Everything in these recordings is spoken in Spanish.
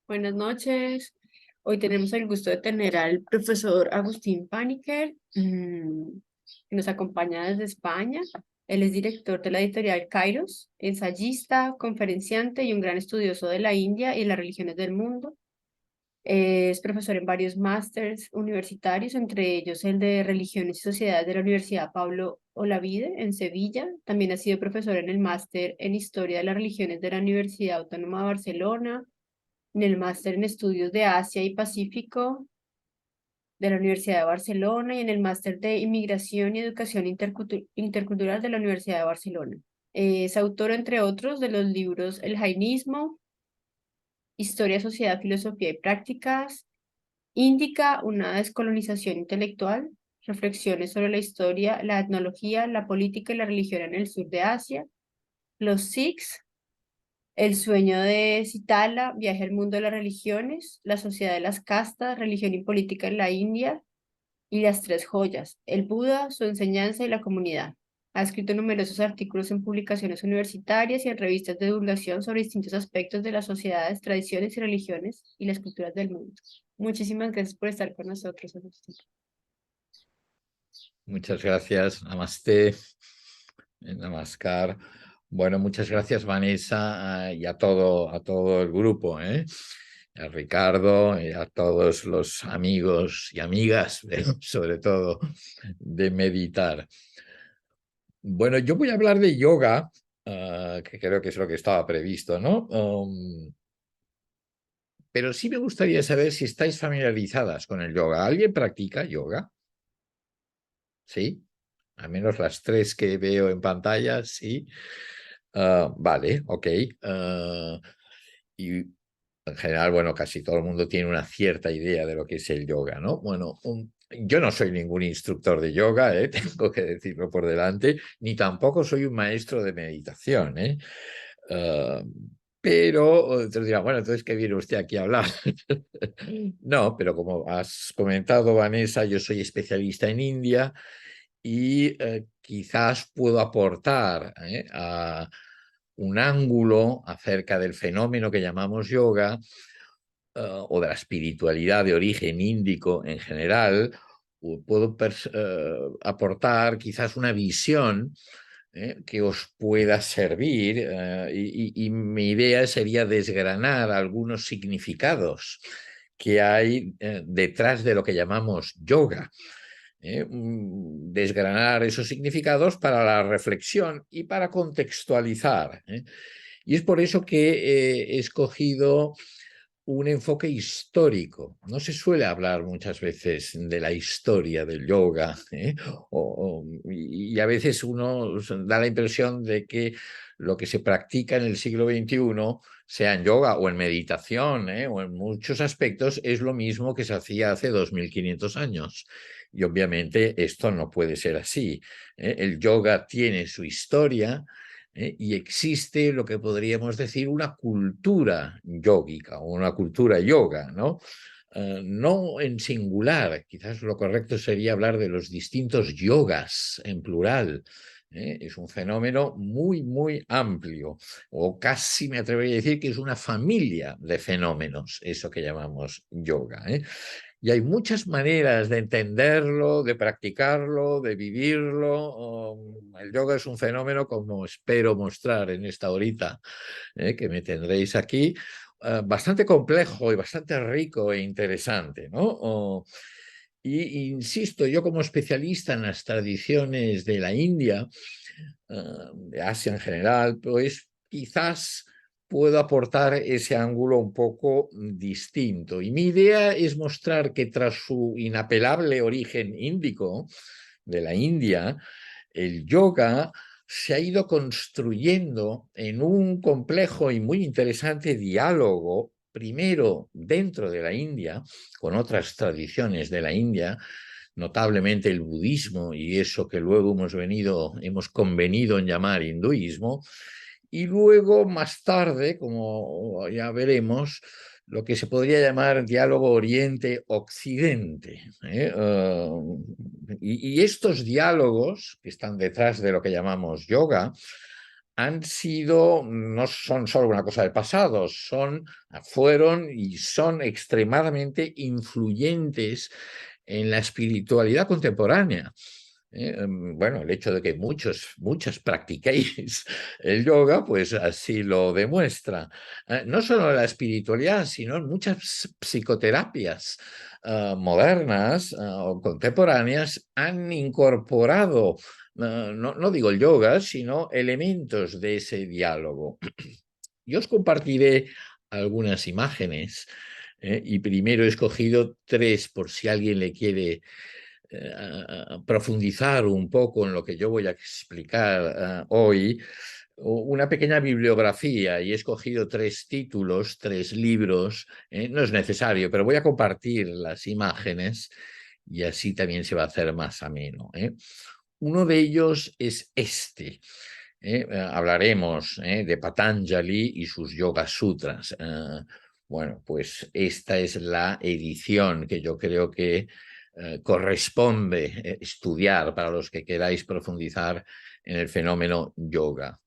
Buenas noches. Hoy tenemos el gusto de tener al profesor Agustín Paniker, que nos acompaña desde España. Él es director de la editorial Kairos, ensayista, conferenciante y un gran estudioso de la India y las religiones del mundo. Es profesor en varios másters universitarios, entre ellos el de Religiones y Sociedades de la Universidad Pablo Olavide en Sevilla. También ha sido profesor en el máster en Historia de las Religiones de la Universidad Autónoma de Barcelona, en el máster en Estudios de Asia y Pacífico de la Universidad de Barcelona y en el máster de Inmigración y Educación Intercultural de la Universidad de Barcelona. Es autor, entre otros, de los libros El Jainismo, Historia, Sociedad, Filosofía y Prácticas, Índica, una descolonización intelectual, reflexiones sobre la historia, la etnología, la política y la religión en el sur de Asia, los Sikhs, El sueño de Sitala, Viaje al mundo de las religiones, La sociedad de las castas, Religión y política en la India y Las tres joyas, El Buda, su enseñanza y la comunidad. Ha escrito numerosos artículos en publicaciones universitarias y en revistas de divulgación sobre distintos aspectos de las sociedades, tradiciones y religiones y las culturas del mundo. Muchísimas gracias por estar con nosotros, Agustín. Muchas gracias, Namaste, Namaskar. Bueno, muchas gracias, Vanessa, y a todo el grupo, a Ricardo y a todos los amigos y amigas, sobre todo, de meditar. Bueno, yo voy a hablar de yoga, que creo que es lo que estaba previsto, ¿no? Pero sí me gustaría saber si estáis familiarizadas con el yoga. ¿Alguien practica yoga? ¿Sí? Al menos las tres que veo en pantalla, sí. Vale, ok. Y en general, bueno, casi todo el mundo tiene una cierta idea de lo que es el yoga, ¿no? Bueno, yo no soy ningún instructor de yoga, tengo que decirlo por delante, ni tampoco soy un maestro de meditación, Uh, pero te dirán, bueno, entonces, ¿qué viene usted aquí a hablar? No, pero como has comentado, Vanessa, yo soy especialista en India y quizás puedo aportar a un ángulo acerca del fenómeno que llamamos yoga o de la espiritualidad de origen índico en general. Puedo aportar quizás una visión que os pueda servir y mi idea sería desgranar algunos significados que hay detrás de lo que llamamos yoga. Desgranar esos significados para la reflexión y para contextualizar. Y es por eso que he escogido un enfoque histórico. No se suele hablar muchas veces de la historia del yoga, y a veces uno da la impresión de que lo que se practica en el siglo XXI, sea en yoga o en meditación, o en muchos aspectos, es lo mismo que se hacía hace 2500 años. Y obviamente esto no puede ser así. El yoga tiene su historia, y existe lo que podríamos decir una cultura yógica o una cultura yoga, ¿no? No en singular, quizás lo correcto sería hablar de los distintos yogas en plural. Es un fenómeno muy, muy amplio, o casi me atrevería a decir que es una familia de fenómenos, eso que llamamos yoga. Y hay muchas maneras de entenderlo, de practicarlo, de vivirlo. El yoga es un fenómeno, como espero mostrar en esta horita que me tendréis aquí, bastante complejo y bastante rico e interesante, ¿no? Y insisto, yo como especialista en las tradiciones de la India, de Asia en general, pues quizás puedo aportar ese ángulo un poco distinto. Y mi idea es mostrar que tras su inapelable origen índico de la India, el yoga se ha ido construyendo en un complejo y muy interesante diálogo, primero dentro de la India, con otras tradiciones de la India, notablemente el budismo y eso que luego hemos convenido en llamar hinduismo, y luego más tarde, como ya veremos, lo que se podría llamar diálogo Oriente-Occidente. Y estos diálogos que están detrás de lo que llamamos yoga no son solo una cosa del pasado, fueron y son extremadamente influyentes en la espiritualidad contemporánea. Bueno, el hecho de que muchas practiquéis el yoga, pues así lo demuestra. No solo en la espiritualidad, sino en muchas psicoterapias modernas o contemporáneas han incorporado, no digo el yoga, sino elementos de ese diálogo. Yo os compartiré algunas imágenes y primero he escogido tres por si alguien le quiere a profundizar un poco en lo que yo voy a explicar hoy, una pequeña bibliografía y he escogido tres títulos, tres libros. No es necesario, pero voy a compartir las imágenes y así también se va a hacer más ameno. Uno de ellos es este. Hablaremos de Patanjali y sus Yoga Sutras. Bueno, pues esta es la edición que yo creo que corresponde estudiar para los que queráis profundizar en el fenómeno yoga.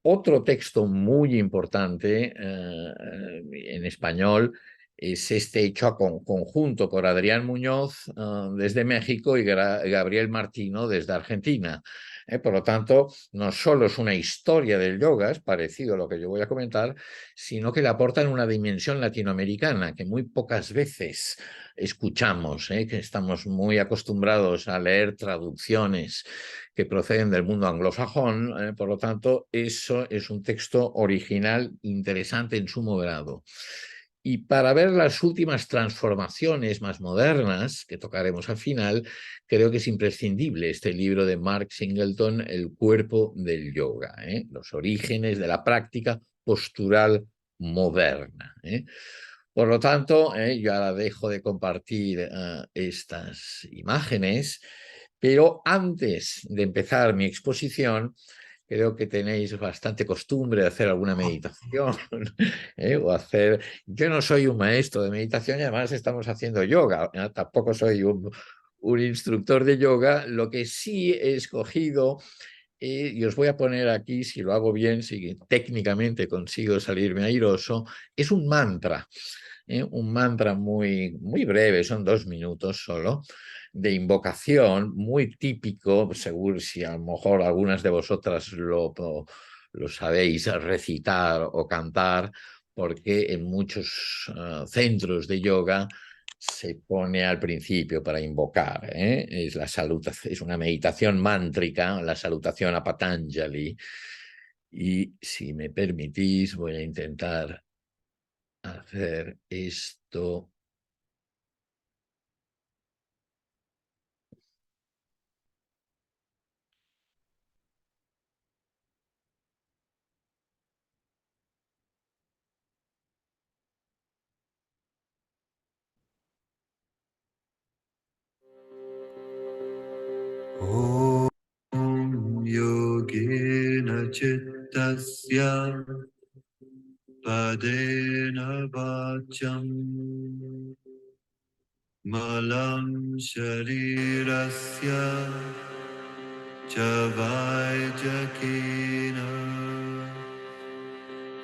Otro texto muy importante en español es este hecho a conjunto por Adrián Muñoz desde México y Gabriel Martino desde Argentina. Por lo tanto, no solo es una historia del yoga, es parecido a lo que yo voy a comentar, sino que le aportan una dimensión latinoamericana que muy pocas veces escuchamos, que estamos muy acostumbrados a leer traducciones que proceden del mundo anglosajón, por lo tanto, eso es un texto original interesante en sumo grado. Y para ver las últimas transformaciones más modernas, que tocaremos al final, creo que es imprescindible este libro de Mark Singleton, El cuerpo del yoga, los orígenes de la práctica postural moderna. Por lo tanto, yo ahora dejo de compartir estas imágenes, pero antes de empezar mi exposición, creo que tenéis bastante costumbre de hacer alguna meditación o hacer... Yo no soy un maestro de meditación y además estamos haciendo yoga, tampoco soy un instructor de yoga, lo que sí he escogido y os voy a poner aquí, si lo hago bien, si técnicamente consigo salirme airoso, es un mantra muy breve, son 2 minutos solo, de invocación, muy típico, seguro si a lo mejor algunas de vosotras lo sabéis recitar o cantar, porque en muchos centros de yoga se pone al principio para invocar. Es es una meditación mántrica, la salutación a Patanjali. Y si me permitís, voy a intentar hacer esto. Om yogena chittasya padena vacham malam sharirasya chavaijakena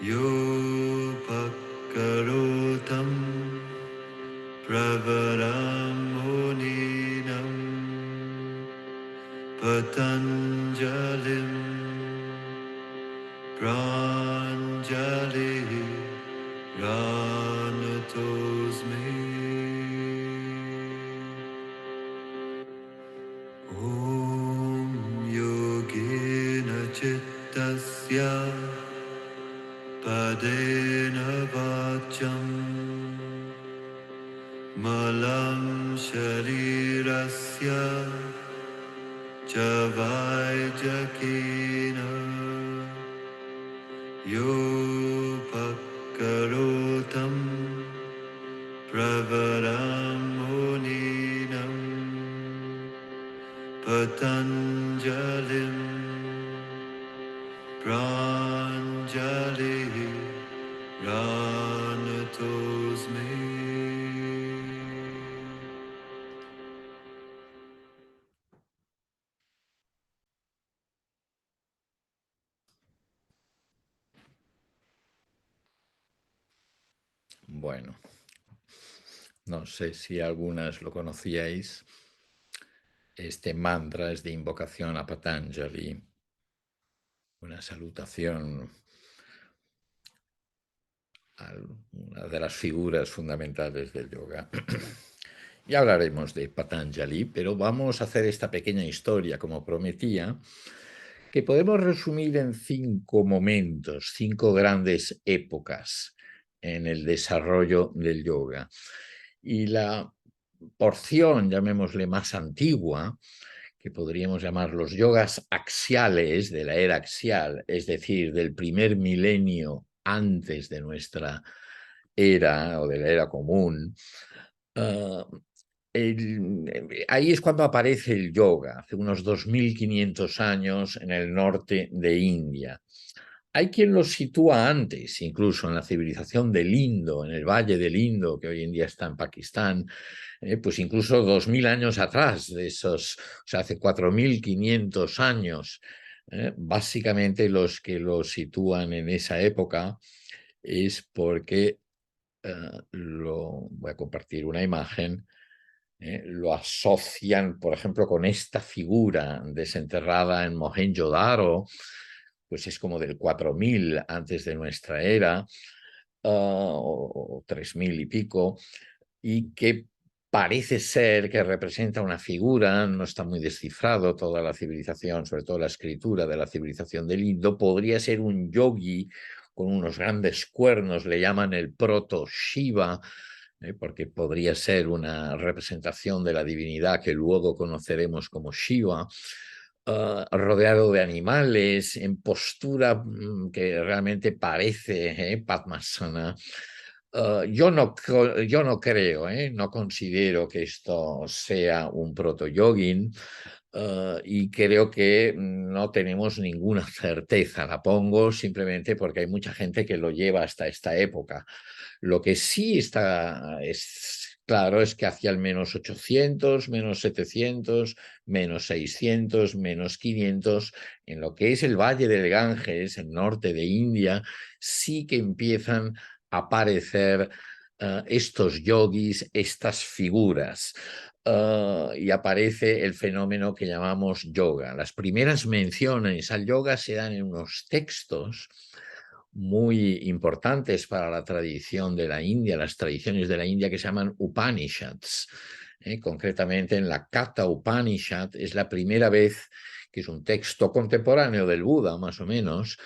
yopakarotam pravaram muninam patanjalim pranjali ranatosmi Om yogena chittasya padena vacham malam sharirasya chavaijakena yopakarotam pravaram muninam patanjalim pranjali ranatosmi. Bueno, no sé si algunas lo conocíais. Este mantra es de invocación a Patanjali, una salutación a una de las figuras fundamentales del yoga. Ya hablaremos de Patanjali, pero vamos a hacer esta pequeña historia, como prometía, que podemos resumir en 5 momentos, 5 grandes épocas en el desarrollo del yoga. Y la porción, llamémosle más antigua, que podríamos llamar los yogas axiales de la era axial, es decir, del primer milenio antes de nuestra era o de la era común, uh, ahí es cuando aparece el yoga, hace unos 2500 años en el norte de India. Hay quien lo sitúa antes, incluso en la civilización del Indo, en el Valle del Indo, que hoy en día está en Pakistán, pues incluso 2000 años atrás de esos, o sea, hace 4500 años. Básicamente los que lo sitúan en esa época es porque voy a compartir una imagen. Lo asocian, por ejemplo, con esta figura desenterrada en Mohenjo-Daro, pues es como del 4000 antes de nuestra era, o 3000 y pico, y que parece ser que representa una figura, no está muy descifrado toda la civilización, sobre todo la escritura de la civilización del Indo, podría ser un yogi con unos grandes cuernos, le llaman el proto-Shiva, porque podría ser una representación de la divinidad que luego conoceremos como Shiva, rodeado de animales, en postura que realmente parece Padmasana. Yo no creo, no considero que esto sea un proto-yogin, y creo que no tenemos ninguna certeza. La pongo simplemente porque hay mucha gente que lo lleva hasta esta época. Lo que sí está claro es que hacia el menos 800, menos 700, menos 600, menos 500, en lo que es el Valle del Ganges, el norte de India, sí que empiezan a aparecer estos yogis, estas figuras. Y aparece el fenómeno que llamamos yoga. Las primeras menciones al yoga se dan en unos textos muy importantes para la tradición de la India, las tradiciones de la India que se llaman Upanishads. Concretamente en la Katha Upanishad es la primera vez que es un texto contemporáneo del Buda, más o menos,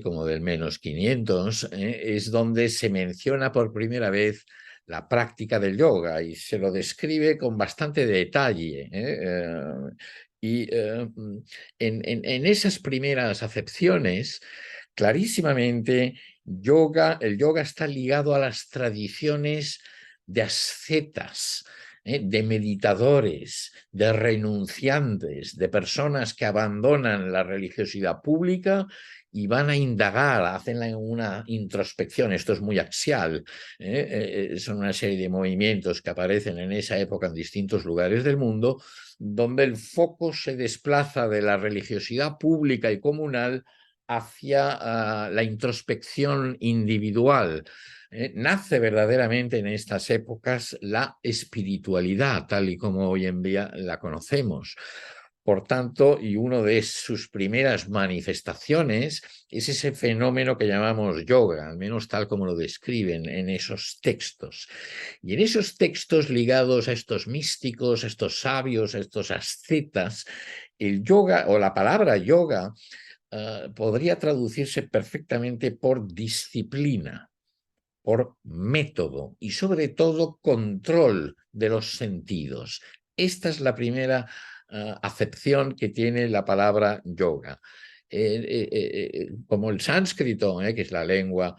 como del menos 500, es donde se menciona por primera vez la práctica del yoga y se lo describe con bastante detalle. En esas primeras acepciones, clarísimamente, el yoga está ligado a las tradiciones de ascetas, de meditadores, de renunciantes, de personas que abandonan la religiosidad pública y van a indagar, hacen una introspección. Esto es muy axial, son una serie de movimientos que aparecen en esa época en distintos lugares del mundo, donde el foco se desplaza de la religiosidad pública y comunal hacia la introspección individual. Nace verdaderamente en estas épocas la espiritualidad, tal y como hoy en día la conocemos. Por tanto, y una de sus primeras manifestaciones es ese fenómeno que llamamos yoga, al menos tal como lo describen en esos textos. Y en esos textos ligados a estos místicos, a estos sabios, a estos ascetas, el yoga o la palabra yoga podría traducirse perfectamente por disciplina, por método y sobre todo control de los sentidos. Esta es la primera acepción que tiene la palabra yoga. Como el sánscrito, que es la lengua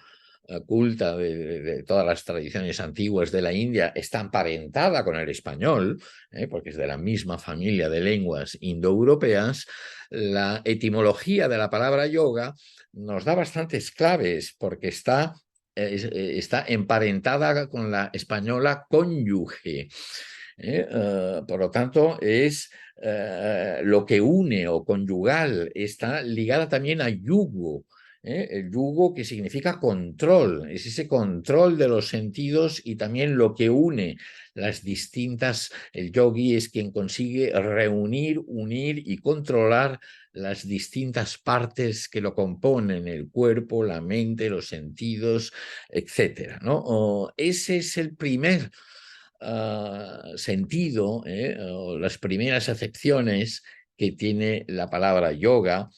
culta de todas las tradiciones antiguas de la India, está emparentada con el español, porque es de la misma familia de lenguas indoeuropeas. La etimología de la palabra yoga nos da bastantes claves porque está emparentada con la española cónyuge. Por lo tanto, es lo que une o conyugal, está ligada también a yugo, El yugo, que significa control, es ese control de los sentidos y también lo que une las distintas. El yogi es quien consigue reunir, unir y controlar las distintas partes que lo componen, el cuerpo, la mente, los sentidos, etcétera, ¿no? Ese es el primer sentido, o las primeras acepciones que tiene la palabra yoga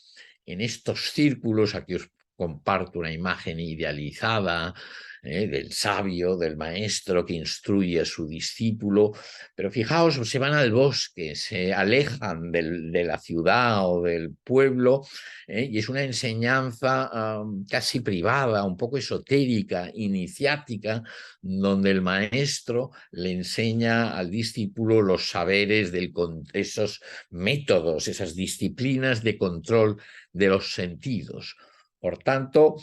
en estos círculos. Aquí os comparto una imagen idealizada del sabio, del maestro que instruye a su discípulo, pero fijaos, se van al bosque, se alejan de la ciudad o del pueblo, y es una enseñanza casi privada, un poco esotérica, iniciática, donde el maestro le enseña al discípulo los saberes, esos métodos, esas disciplinas de control de los sentidos. Por tanto,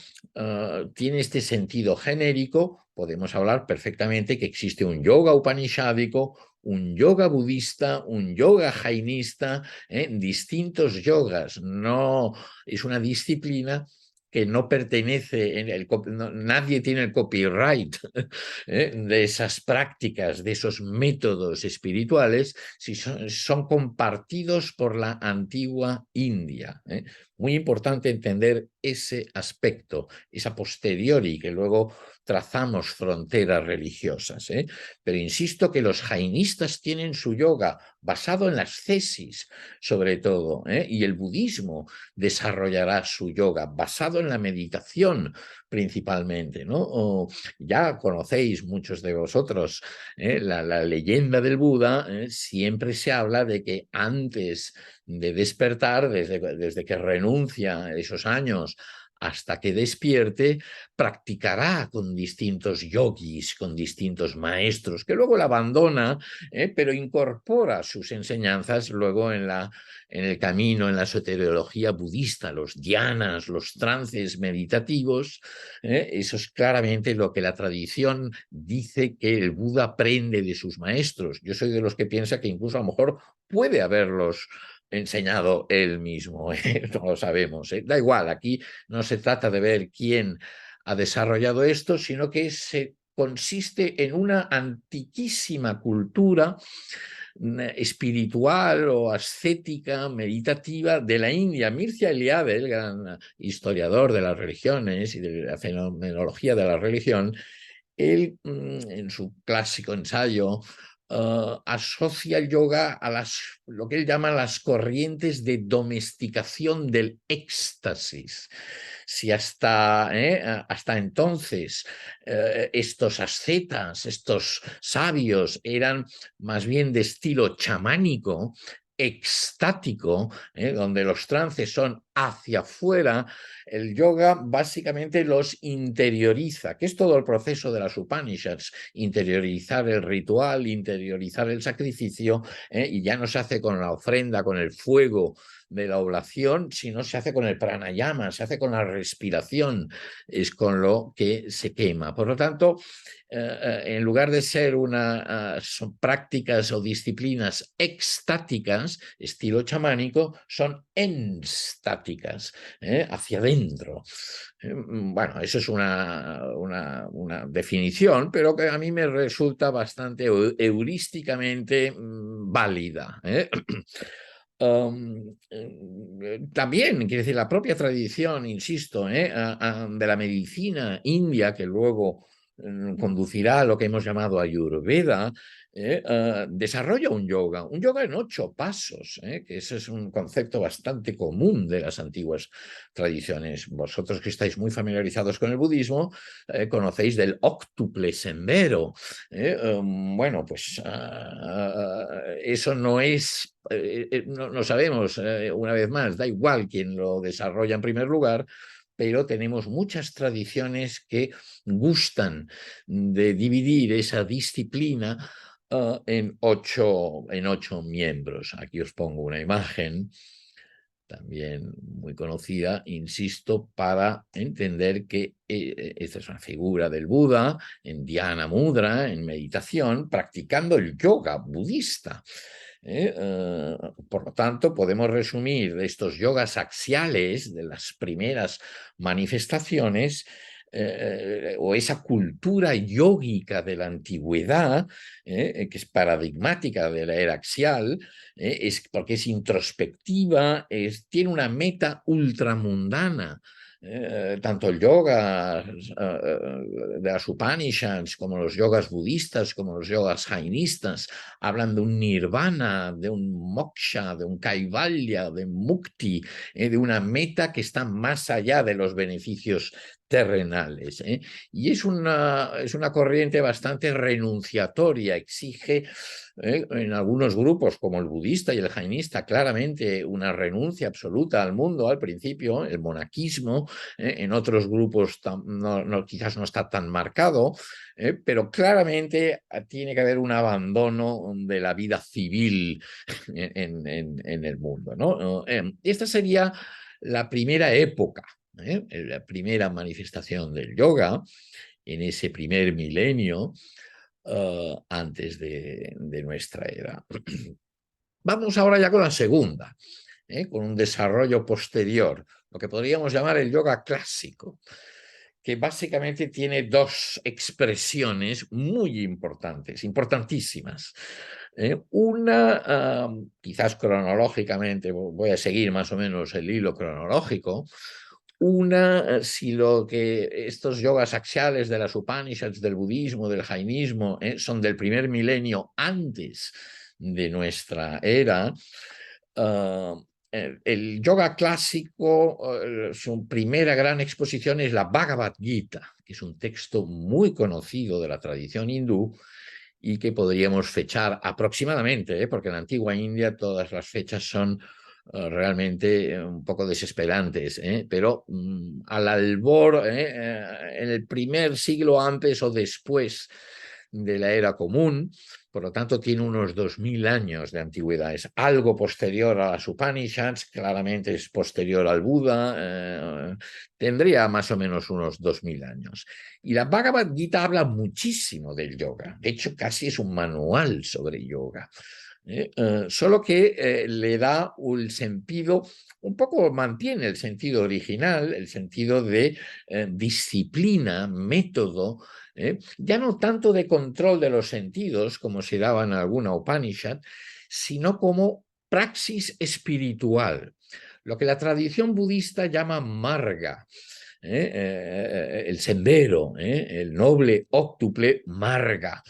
tiene este sentido genérico. Podemos hablar perfectamente que existe un yoga upanishádico, un yoga budista, un yoga jainista, distintos yogas. No es una disciplina que no pertenece, nadie tiene el copyright de esas prácticas, de esos métodos espirituales, si son compartidos por la antigua India. Muy importante entender ese aspecto, esa posteriori, que luego trazamos fronteras religiosas. Pero insisto que los jainistas tienen su yoga basado en las cesis, sobre todo, y el budismo desarrollará su yoga basado en la meditación principalmente, ¿no? Ya conocéis muchos de vosotros la leyenda del Buda. Siempre se habla de que antes de despertar, desde que renuncia esos años hasta que despierte, practicará con distintos yogis, con distintos maestros, que luego la abandona, pero incorpora sus enseñanzas luego en el camino, en la soteriología budista, los dhyanas, los trances meditativos. Eso es claramente lo que la tradición dice que el Buda aprende de sus maestros. Yo soy de los que piensa que incluso a lo mejor puede haberlos enseñado él mismo, no lo sabemos. Da igual, aquí no se trata de ver quién ha desarrollado esto, sino que consiste en una antiquísima cultura espiritual o ascética, meditativa de la India. Mircea Eliade, el gran historiador de las religiones y de la fenomenología de la religión, él, en su clásico ensayo, asocia el yoga a lo que él llama las corrientes de domesticación del éxtasis. Si hasta entonces estos ascetas, estos sabios eran más bien de estilo chamánico, extático, donde los trances son hacia afuera, el yoga básicamente los interioriza, que es todo el proceso de las Upanishads: interiorizar el ritual, interiorizar el sacrificio, y ya no se hace con la ofrenda, con el fuego de la oblación, sino se hace con el pranayama, se hace con la respiración, es con lo que se quema. Por lo tanto, en lugar de ser son prácticas o disciplinas extáticas, estilo chamánico, son enstáticas, hacia adentro. Bueno, eso es una definición, pero que a mí me resulta bastante heurísticamente válida. También, quiere decir, la propia tradición, insisto, de la medicina india, que luego conducirá a lo que hemos llamado Ayurveda, desarrolla un yoga en 8 pasos, que ese es un concepto bastante común de las antiguas tradiciones. Vosotros que estáis muy familiarizados con el budismo, conocéis del óctuple sendero. Bueno, pues eso no es, no sabemos, una vez más, da igual quién lo desarrolla en primer lugar, pero tenemos muchas tradiciones que gustan de dividir esa disciplina en 8 miembros. Aquí os pongo una imagen también muy conocida, insisto, para entender que esta es una figura del Buda en Dhyana Mudra, en meditación, practicando el yoga budista. Por lo tanto, podemos resumir de estos yogas axiales, de las primeras manifestaciones, o esa cultura yógica de la antigüedad, que es paradigmática de la era axial, es porque es introspectiva, tiene una meta ultramundana. Tanto el yoga de las Upanishads como los yogas budistas, como los yogas jainistas, hablan de un nirvana, de un moksha, de un kaivalya, de mukti, de una meta que está más allá de los beneficios terrenales. Y es una corriente bastante renunciatoria, exige en algunos grupos como el budista y el jainista claramente una renuncia absoluta al mundo al principio, el monaquismo, en otros grupos quizás no está tan marcado, pero claramente tiene que haber un abandono de la vida civil en el mundo, ¿no? Esta sería la primera época, la primera manifestación del yoga en ese primer milenio antes de nuestra era. Vamos ahora ya con la segunda, con un desarrollo posterior, lo que podríamos llamar el yoga clásico, que básicamente tiene dos expresiones muy importantes, importantísimas. Una, quizás cronológicamente, voy a seguir más o menos el hilo cronológico. Una, si lo que estos yogas axiales de las Upanishads, del budismo, del jainismo, son del primer milenio antes de nuestra era, el yoga clásico, su primera gran exposición es la Bhagavad Gita, que es un texto muy conocido de la tradición hindú y que podríamos fechar aproximadamente, porque en la antigua India todas las fechas son realmente un poco desesperantes, pero al albor, en el primer siglo antes o después de la era común, por lo tanto tiene unos 2000 años de antigüedad, es algo posterior a las Upanishads, claramente es posterior al Buda, tendría más o menos unos 2000 años. Y la Bhagavad Gita habla muchísimo del yoga, de hecho casi es un manual sobre yoga. Solo que le da un sentido, un poco mantiene el sentido original, el sentido de disciplina, método, ya no tanto de control de los sentidos, como se daba en alguna Upanishad, sino como praxis espiritual, lo que la tradición budista llama marga. El sendero, el noble óctuple marga.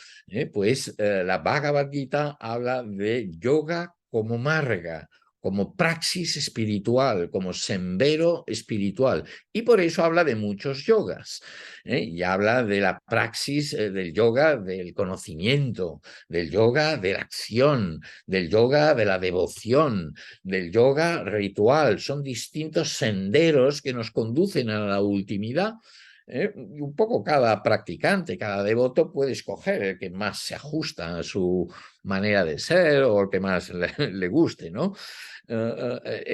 Pues la Bhagavad Gita habla de yoga como marga, como praxis espiritual, como sendero espiritual. Y por eso habla de muchos yogas. Y habla de la praxis del yoga del conocimiento, del yoga de la acción, del yoga de la devoción, del yoga ritual. Son distintos senderos que nos conducen a la ultimidad. Y un poco cada practicante, cada devoto puede escoger el que más se ajusta a su manera de ser o el que más le guste, ¿no?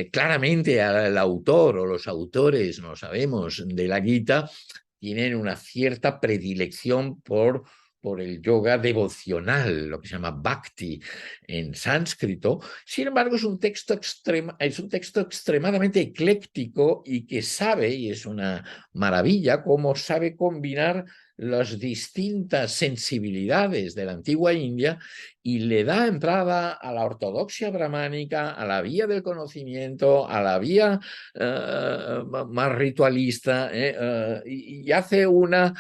Claramente el autor o los autores, no sabemos, de la Gita tienen una cierta predilección por el yoga devocional, lo que se llama bhakti en sánscrito. Sin embargo, es un texto extremadamente ecléctico y que sabe, y es una maravilla, cómo sabe combinar las distintas sensibilidades de la antigua India y le da entrada a la ortodoxia brahmánica, a la vía del conocimiento, a la vía más ritualista, y hace una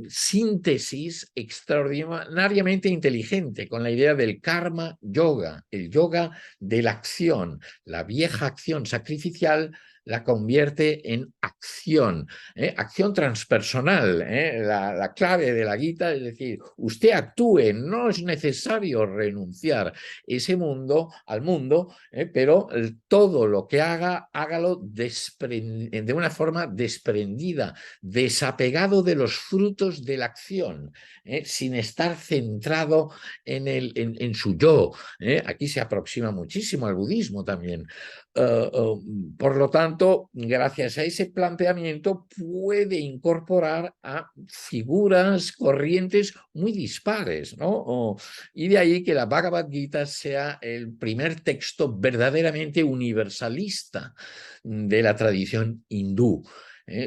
síntesis extraordinariamente inteligente con la idea del karma yoga, el yoga de la acción, la vieja acción sacrificial la convierte en acción, acción transpersonal. La clave de la Gita es decir, usted actúe, no es necesario renunciar al mundo, pero todo lo que haga, hágalo de una forma desprendida, desapegado de los frutos de la acción, sin estar centrado en su yo. Aquí se aproxima muchísimo al budismo también. Por lo tanto, tanto, gracias a ese planteamiento puede incorporar a figuras, corrientes muy dispares, ¿no? Y de ahí que la Bhagavad Gita sea el primer texto verdaderamente universalista de la tradición hindú.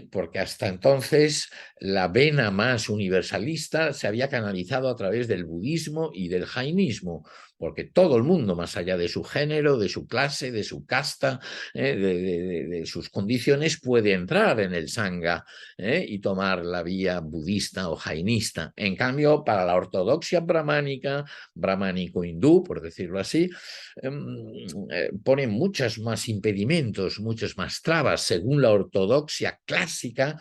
Porque hasta entonces la vena más universalista se había canalizado a través del budismo y del jainismo, porque todo el mundo, más allá de su género, de su clase, de su casta, de sus condiciones, puede entrar en el Sangha y tomar la vía budista o jainista. En cambio, para la ortodoxia brahmánica, brahmánico-hindú, por decirlo así, pone muchos más impedimentos, muchas más trabas, según la ortodoxia clásica,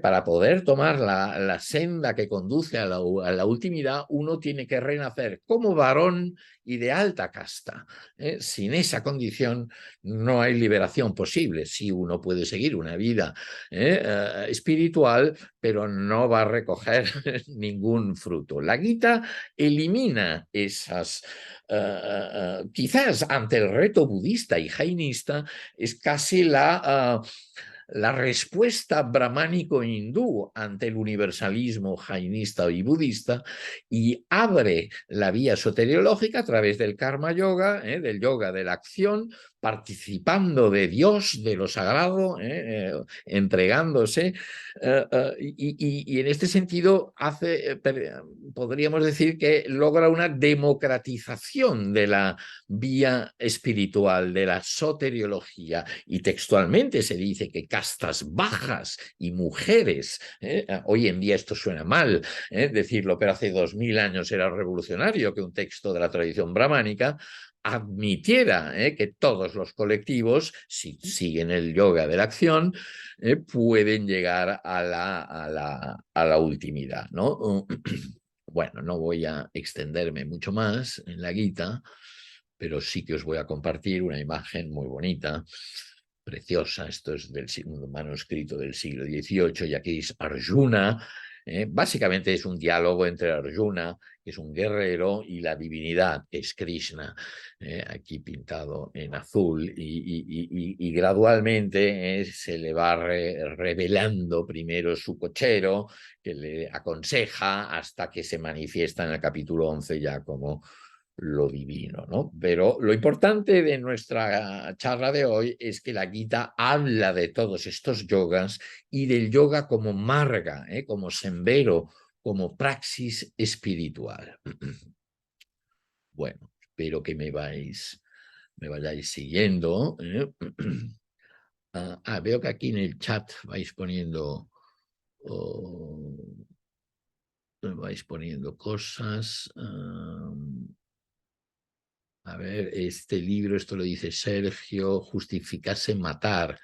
para poder tomar la senda que conduce a la ultimidad, uno tiene que renacer como varón y de alta casta. Sin esa condición no hay liberación posible. Sí, uno puede seguir una vida espiritual, pero no va a recoger ningún fruto. La Gita elimina esas... quizás ante el reto budista y jainista es casi la respuesta brahmánico-hindú ante el universalismo jainista y budista, y abre la vía soteriológica a través del karma yoga, del yoga de la acción, participando de Dios, de lo sagrado, entregándose, y en este sentido podríamos decir que logra una democratización de la vía espiritual, de la soteriología, y textualmente se dice que castas bajas y mujeres, hoy en día esto suena mal decirlo, pero hace 2000 años era revolucionario que un texto de la tradición brahmánica admitiera que todos los colectivos, si siguen el yoga de la acción, pueden llegar a la ultimidad, ¿no? Bueno, no voy a extenderme mucho más en la Gita, pero sí que os voy a compartir una imagen muy bonita, preciosa. Esto es del manuscrito del siglo XVIII, y aquí es Arjuna. Básicamente es un diálogo entre Arjuna, que es un guerrero, y la divinidad, que es Krishna, aquí pintado en azul, y gradualmente se le va revelando primero su cochero, que le aconseja, hasta que se manifiesta en el capítulo 11 ya como lo divino, ¿no? Pero lo importante de nuestra charla de hoy es que la Gita habla de todos estos yogas y del yoga como marga, como sendero, como praxis espiritual. Bueno, espero que me vayáis siguiendo. Veo que aquí en el chat oh, vais poniendo cosas. A ver, este libro, esto lo dice Sergio, justificarse matar.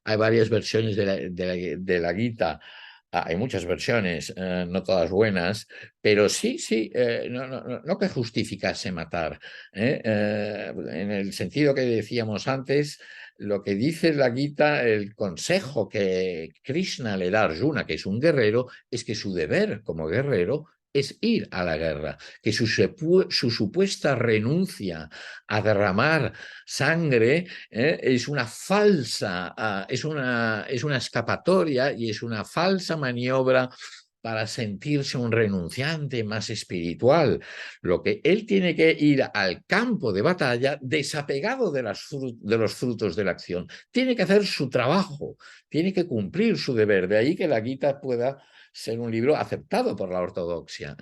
Hay varias versiones de la Gita. Hay muchas versiones, no todas buenas, pero sí, no que justificase matar. En el sentido que decíamos antes, lo que dice la Gita, el consejo que Krishna le da a Arjuna, que es un guerrero, es que su deber como guerrero es ir a la guerra, que su supuesta renuncia a derramar sangre es una falsa, es una escapatoria y es una falsa maniobra para sentirse un renunciante más espiritual. Lo que él tiene que ir al campo de batalla desapegado de los frutos de la acción. Tiene que hacer su trabajo, tiene que cumplir su deber. De ahí que la Gita pueda ser un libro aceptado por la ortodoxia,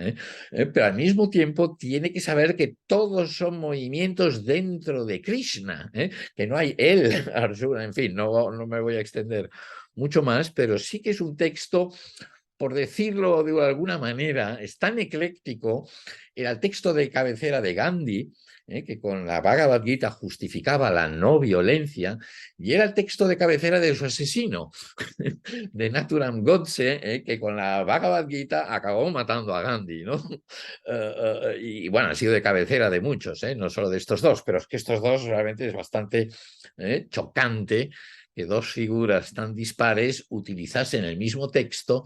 pero al mismo tiempo tiene que saber que todos son movimientos dentro de Krishna, que no hay él, Arjuna, en fin, no me voy a extender mucho más, pero sí que es un texto, por decirlo de alguna manera, es tan ecléctico. Era el texto de cabecera de Gandhi, que con la Bhagavad Gita justificaba la no violencia, y era el texto de cabecera de su asesino, de Nathuram Godse, que con la Bhagavad Gita acabó matando a Gandhi, ¿no? Y bueno, ha sido de cabecera de muchos, no solo de estos dos, pero es que estos dos realmente es bastante chocante que dos figuras tan dispares utilizasen el mismo texto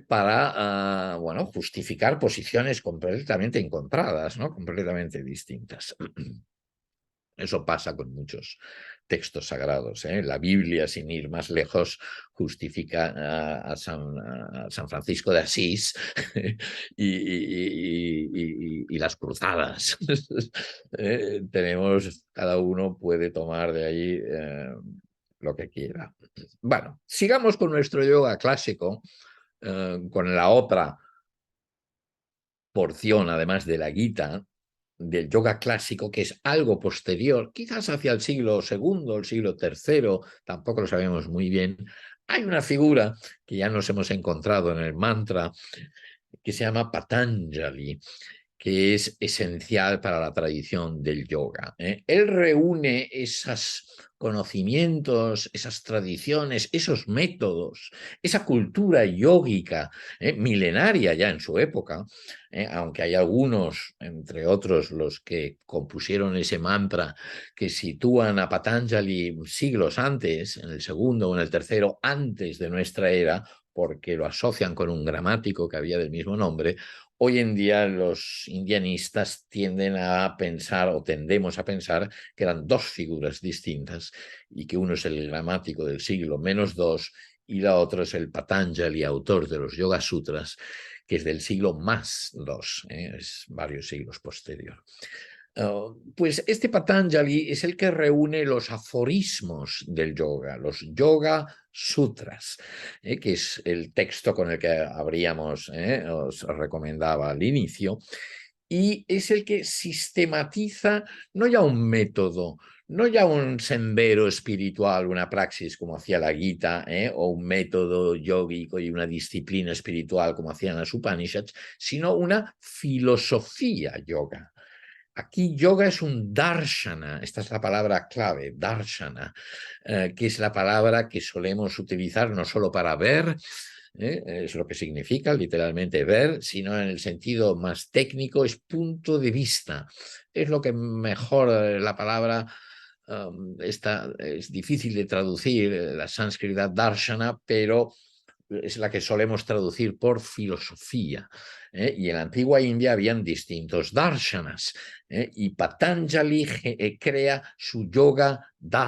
para bueno, justificar posiciones completamente encontradas, ¿no? Completamente distintas. Eso pasa con muchos textos sagrados. La Biblia, sin ir más lejos, justifica a San Francisco de Asís y las cruzadas. Cada uno puede tomar de ahí lo que quiera. Bueno, sigamos con nuestro yoga clásico, con la otra porción, además de la Gita, del yoga clásico, que es algo posterior, quizás hacia el siglo segundo, el siglo tercero, tampoco lo sabemos muy bien. Hay una figura que ya nos hemos encontrado en el mantra, que se llama Patanjali, que es esencial para la tradición del yoga. Él reúne esos conocimientos, esas tradiciones, esos métodos, esa cultura yógica, milenaria ya en su época, aunque hay algunos, entre otros los que compusieron ese mantra, que sitúan a Patanjali siglos antes, en el segundo o en el tercero, antes de nuestra era, porque lo asocian con un gramático que había del mismo nombre. Hoy en día los indianistas tienden a pensar, o tendemos a pensar, que eran dos figuras distintas y que uno es el gramático del siglo -2 y la otra es el Patanjali, autor de los Yoga Sutras, que es del siglo +2, es varios siglos posterior. Pues este Patanjali es el que reúne los aforismos del yoga, los Yoga Sutras, que es el texto con el que os recomendaba al inicio, y es el que sistematiza no ya un método, no ya un sendero espiritual, una praxis como hacía la Gita, o un método yógico y una disciplina espiritual como hacían las Upanishads, sino una filosofía yoga. Aquí yoga es un darshana, esta es la palabra clave, darshana, que es la palabra que solemos utilizar no solo para ver, es lo que significa literalmente ver, sino en el sentido más técnico es punto de vista. Es lo que mejor la palabra es difícil de traducir, la sánscrita darshana, pero es la que solemos traducir por filosofía. Y en la antigua India habían distintos darshanas. Y Patanjali crea su yoga,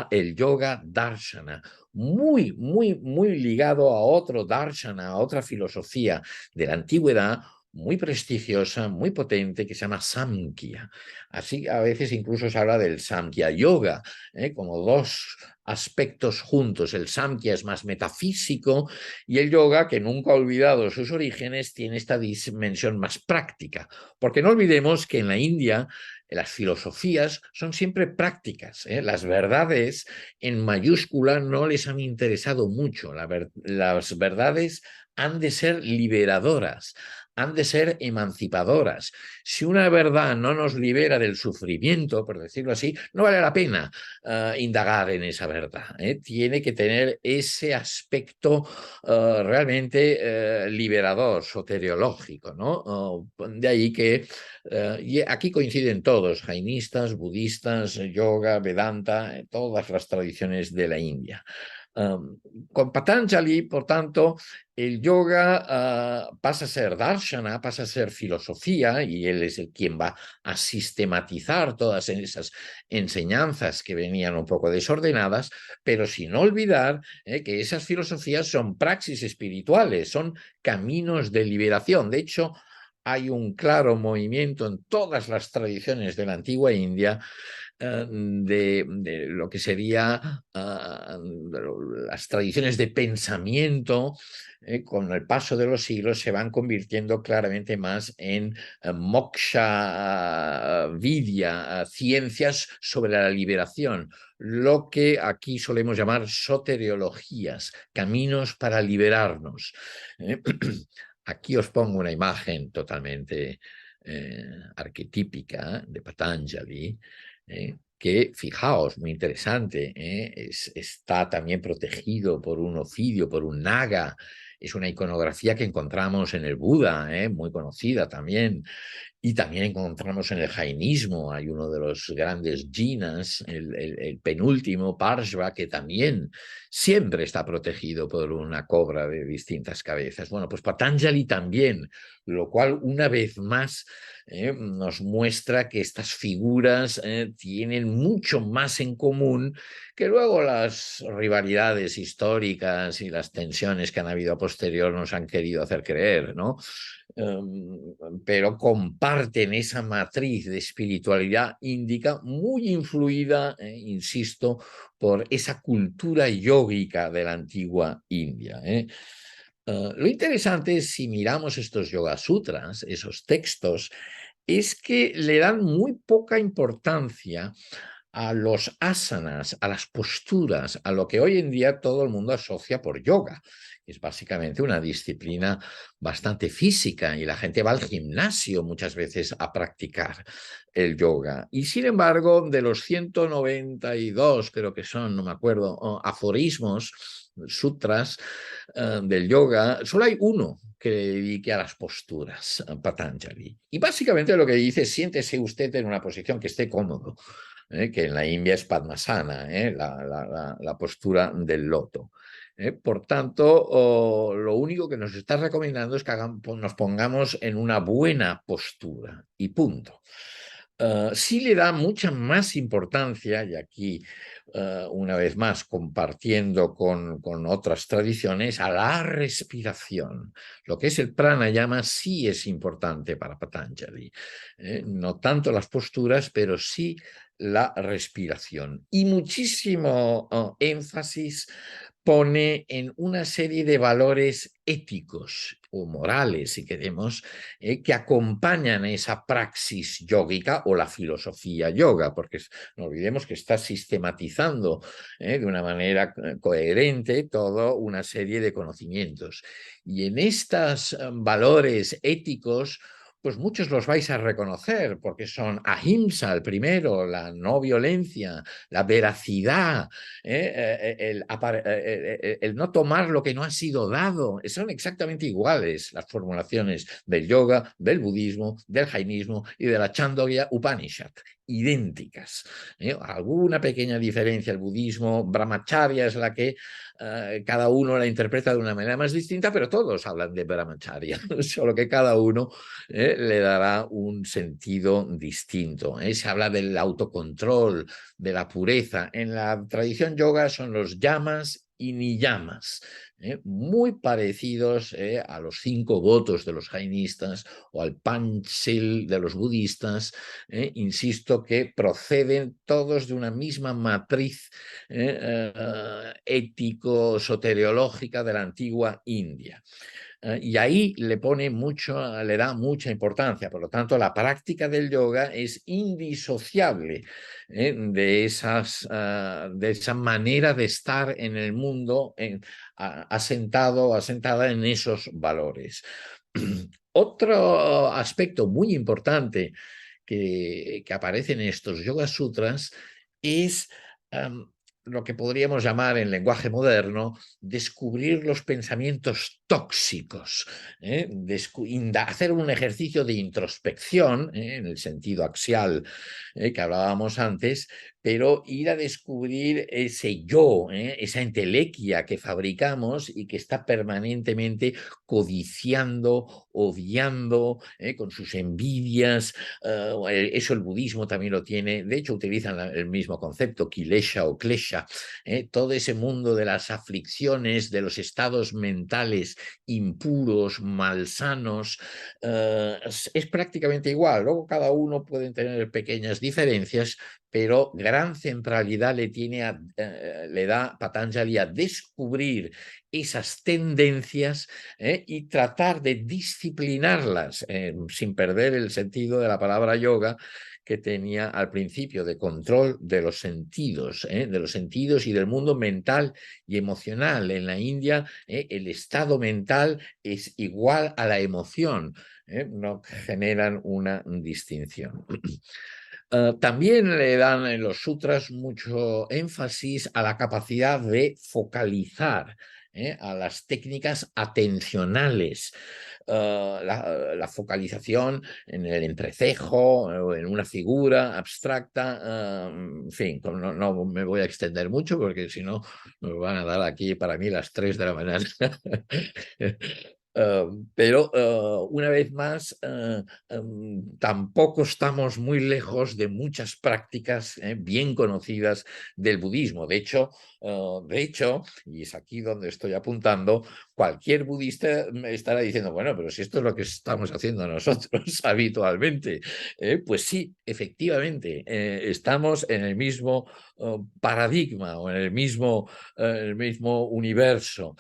el yoga darshana, muy, muy, muy ligado a otro darshana, a otra filosofía de la antigüedad, muy prestigiosa, muy potente, que se llama Samkhya. Así a veces incluso se habla del Samkhya Yoga, como dos aspectos juntos. El Samkhya es más metafísico y el yoga, que nunca ha olvidado sus orígenes, tiene esta dimensión más práctica. Porque no olvidemos que en la India las filosofías son siempre prácticas. Las verdades en mayúscula no les han interesado mucho. Las verdades han de ser liberadoras, han de ser emancipadoras. Si una verdad no nos libera del sufrimiento, por decirlo así, no vale la pena indagar en esa verdad. Tiene que tener ese aspecto realmente liberador, soteriológico, ¿no? De ahí que y aquí coinciden todos, jainistas, budistas, yoga, Vedanta, todas las tradiciones de la India. Con Patanjali, por tanto, el yoga pasa a ser darshana, pasa a ser filosofía, y él es quien va a sistematizar todas esas enseñanzas que venían un poco desordenadas, pero sin olvidar que esas filosofías son praxis espirituales, son caminos de liberación. De hecho, hay un claro movimiento en todas las tradiciones de la antigua India de lo que sería las tradiciones de pensamiento, con el paso de los siglos se van convirtiendo claramente más en moksha, vidya, ciencias sobre la liberación, lo que aquí solemos llamar soteriologías, caminos para liberarnos. Aquí os pongo una imagen totalmente arquetípica de Patanjali, que, fijaos, muy interesante, está también protegido por un ofidio, por un naga. Es una iconografía que encontramos en el Buda, muy conocida también. Y también encontramos en el jainismo, hay uno de los grandes jinas, el penúltimo, Parshva, que también siempre está protegido por una cobra de distintas cabezas. Bueno, pues Patanjali también, lo cual una vez más nos muestra que estas figuras tienen mucho más en común que luego las rivalidades históricas y las tensiones que han habido a posterior nos han querido hacer creer, ¿no? Pero comparten esa matriz de espiritualidad índica muy influida, insisto, por esa cultura yógica de la antigua India. Lo interesante es, si miramos estos Yoga Sutras, esos textos, es que le dan muy poca importancia a los asanas, a las posturas, a lo que hoy en día todo el mundo asocia por yoga. Es básicamente una disciplina bastante física y la gente va al gimnasio muchas veces a practicar el yoga. Y sin embargo, de los 192, creo que son, no me acuerdo, aforismos, sutras del yoga, solo hay uno que le dedique a las posturas, a Patanjali. Y básicamente lo que dice, siéntese usted en una posición que esté cómodo, que en la India es Padmasana, la postura del loto. Por tanto, lo único que nos está recomendando es que nos pongamos en una buena postura y punto. Sí le da mucha más importancia, y aquí una vez más compartiendo con otras tradiciones, a la respiración. Lo que es el pranayama sí es importante para Patanjali. No tanto las posturas, pero sí la respiración. Y muchísimo énfasis pone en una serie de valores éticos o morales, si queremos, que acompañan esa praxis yógica o la filosofía yoga, porque no olvidemos que está sistematizando de una manera coherente toda una serie de conocimientos. Y en estos valores éticos, pues muchos los vais a reconocer, porque son ahimsa, el primero, la no violencia, la veracidad, el no tomar lo que no ha sido dado. Son exactamente iguales las formulaciones del yoga, del budismo, del jainismo y de la Chandogya Upanishad. Idénticas. Alguna pequeña diferencia. El budismo, brahmacharya es la que cada uno la interpreta de una manera más distinta, pero todos hablan de brahmacharya, solo que cada uno le dará un sentido distinto. Se habla del autocontrol, de la pureza. En la tradición yoga son los yamas y niyamas, muy parecidos a los 5 votos de los jainistas o al panchil de los budistas. Insisto que proceden todos de una misma matriz ético-soteriológica de la antigua India. Y ahí le da mucha importancia. Por lo tanto, la práctica del yoga es indisociable de esa manera de estar en el mundo asentada en esos valores. Otro aspecto muy importante que aparece en estos Yoga Sutras es lo que podríamos llamar en lenguaje moderno descubrir los pensamientos tóxicos, hacer un ejercicio de introspección, en el sentido axial que hablábamos antes, pero ir a descubrir ese yo, esa entelequia que fabricamos y que está permanentemente codiciando, odiando, con sus envidias. Eso el budismo también lo tiene. De hecho, utilizan el mismo concepto, kilesha o klesha. Todo ese mundo de las aflicciones, de los estados mentales impuros, malsanos, es prácticamente igual. Luego cada uno puede tener pequeñas diferencias, pero gran centralidad le da Patanjali a descubrir esas tendencias y tratar de disciplinarlas sin perder el sentido de la palabra yoga que tenía al principio, de control de los sentidos y del mundo mental y emocional. En la India el estado mental es igual a la emoción, no generan una distinción. También le dan en los sutras mucho énfasis a la capacidad de focalizar a las técnicas atencionales, la focalización en el entrecejo o en una figura abstracta, en fin, no me voy a extender mucho porque si no nos van a dar aquí para mí las 3 de la mañana. Pero una vez más, tampoco estamos muy lejos de muchas prácticas bien conocidas del budismo. De hecho, y es aquí donde estoy apuntando, cualquier budista me estará diciendo, bueno, pero si esto es lo que estamos haciendo nosotros habitualmente. Pues sí, efectivamente, estamos en el mismo paradigma o en el mismo universo.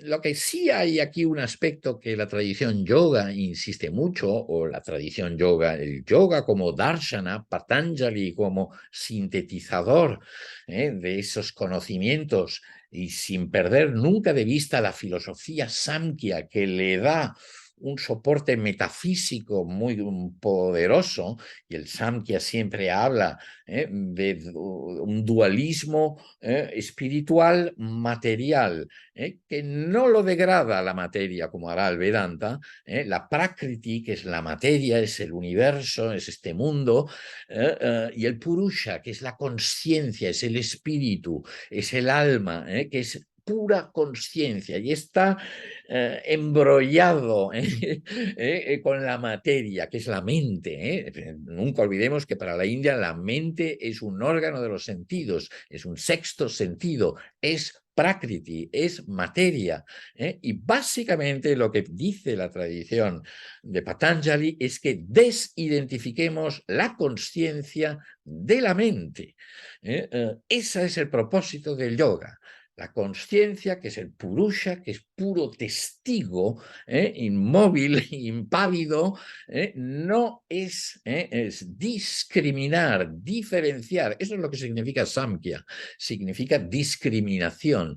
Lo que sí hay aquí un aspecto que la tradición yoga insiste mucho, o la tradición yoga, el yoga como darshana, Patanjali como sintetizador de esos conocimientos y sin perder nunca de vista la filosofía samkhya que le da un soporte metafísico muy poderoso, y el Samkhya siempre habla de un dualismo espiritual material, que no lo degrada la materia como hará el Vedanta. La Prakriti, que es la materia, es el universo, es este mundo, y el Purusha, que es la conciencia, es el espíritu, es el alma, que es pura conciencia y está embrollado con la materia, que es la mente. Nunca olvidemos que para la India la mente es un órgano de los sentidos, es un sexto sentido, es Prakriti, es materia. Y básicamente lo que dice la tradición de Patanjali es que desidentifiquemos la conciencia de la mente. Ese es el propósito del yoga. La conciencia, que es el purusha, que es puro testigo, inmóvil, impávido, no es discriminar, diferenciar. Eso es lo que significa Samkhya. Significa discriminación,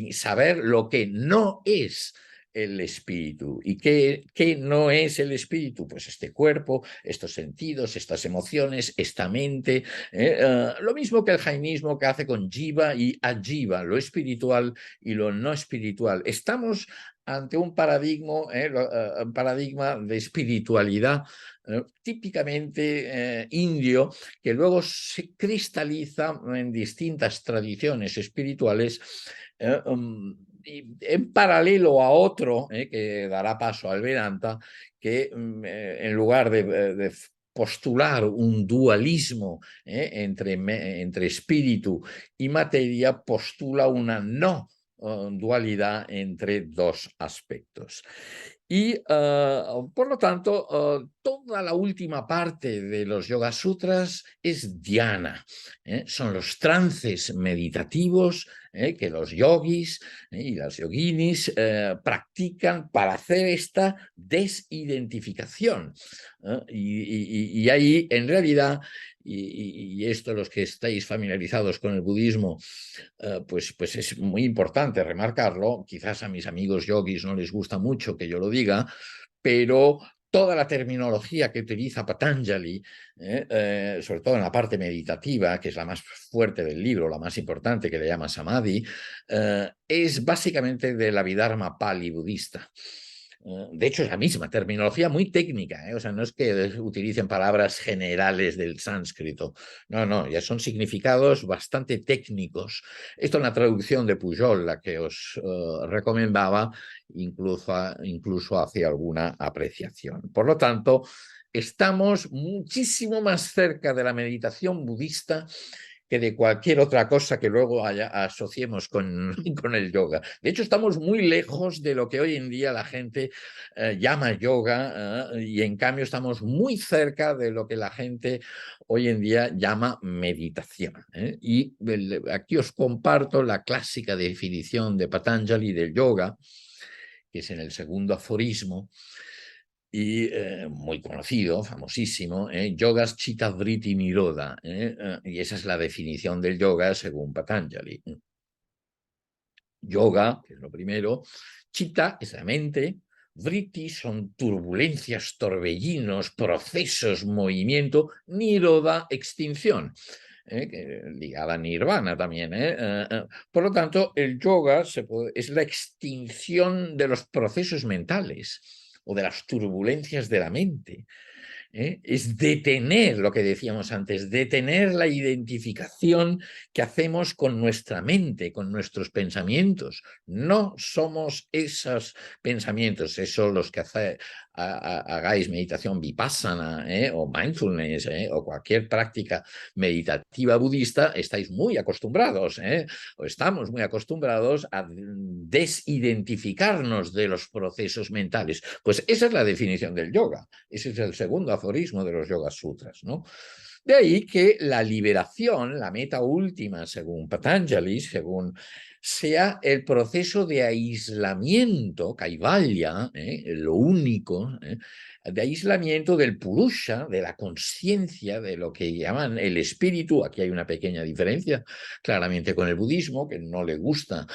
saber lo que no es el espíritu. ¿Y qué no es el espíritu? Pues este cuerpo, estos sentidos, estas emociones, esta mente. Lo mismo que el jainismo, que hace con jiva y ajiva, lo espiritual y lo no espiritual. Estamos ante un paradigma de espiritualidad típicamente indio, que luego se cristaliza en distintas tradiciones espirituales, y en paralelo a otro que dará paso al Vedanta, que en lugar de postular un dualismo entre espíritu y materia, postula una no dualidad entre dos aspectos. Y por lo tanto, toda la última parte de los Yoga Sutras es dhyana. Son los trances meditativos que los yogis y las yoginis practican para hacer esta desidentificación. Y ahí, en realidad, y esto los que estáis familiarizados con el budismo, pues es muy importante remarcarlo. Quizás a mis amigos yogis no les gusta mucho que yo lo diga, pero toda la terminología que utiliza Patanjali, sobre todo en la parte meditativa, que es la más fuerte del libro, la más importante, que le llama Samadhi, es básicamente de la Abhidharma Pali budista. De hecho, es la misma terminología muy técnica, o sea, no es que utilicen palabras generales del sánscrito, no, ya son significados bastante técnicos. Esto en la traducción de Pujol, la que os recomendaba, incluso hace alguna apreciación. Por lo tanto, estamos muchísimo más cerca de la meditación budista que de cualquier otra cosa que luego asociemos con el yoga. De hecho, estamos muy lejos de lo que hoy en día la gente llama yoga, y en cambio estamos muy cerca de lo que la gente hoy en día llama meditación. Y aquí os comparto la clásica definición de Patanjali del yoga, que es en el segundo aforismo, y muy conocido, famosísimo, Yogas Chitta Vritti Nirodha, y esa es la definición del yoga según Patanjali. Yoga, que es lo primero, Chitta es la mente, Vritti son turbulencias, torbellinos, procesos, movimiento, Nirodha, extinción. ligada a Nirvana también. Por lo tanto, el yoga es la extinción de los procesos mentales o de las turbulencias de la mente. Es detener lo que decíamos antes, detener la identificación que hacemos con nuestra mente, con nuestros pensamientos. No somos esos pensamientos, esos los que hagáis meditación vipassana o mindfulness o cualquier práctica meditativa budista, estáis muy acostumbrados o estamos muy acostumbrados a desidentificarnos de los procesos mentales. Pues esa es la definición del yoga. Ese es el segundo aforismo de los Yoga Sutras, ¿no? De ahí que la liberación, la meta última, según Patanjali, sea el proceso de aislamiento, kaivalya, lo único, de aislamiento del purusha, de la conciencia, de lo que llaman el espíritu. Aquí hay una pequeña diferencia, claramente con el budismo, que no le gusta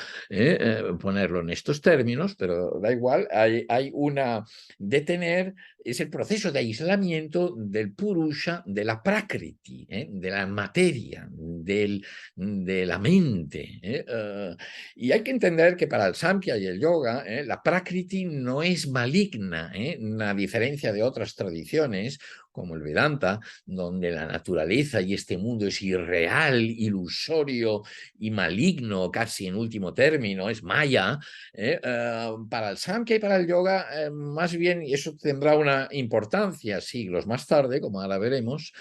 ponerlo en estos términos, pero da igual, hay una detener, es el proceso de aislamiento del purusha, de la prakriti, de la materia, de la mente. Y hay que entender que para el Samkhya y el yoga, la prakriti no es maligna, a diferencia de otras tradiciones, como el Vedanta, donde la naturaleza y este mundo es irreal, ilusorio y maligno, casi en último término, es maya. Para el Samkhya y para el yoga, más bien, y eso tendrá una importancia siglos más tarde, como ahora veremos,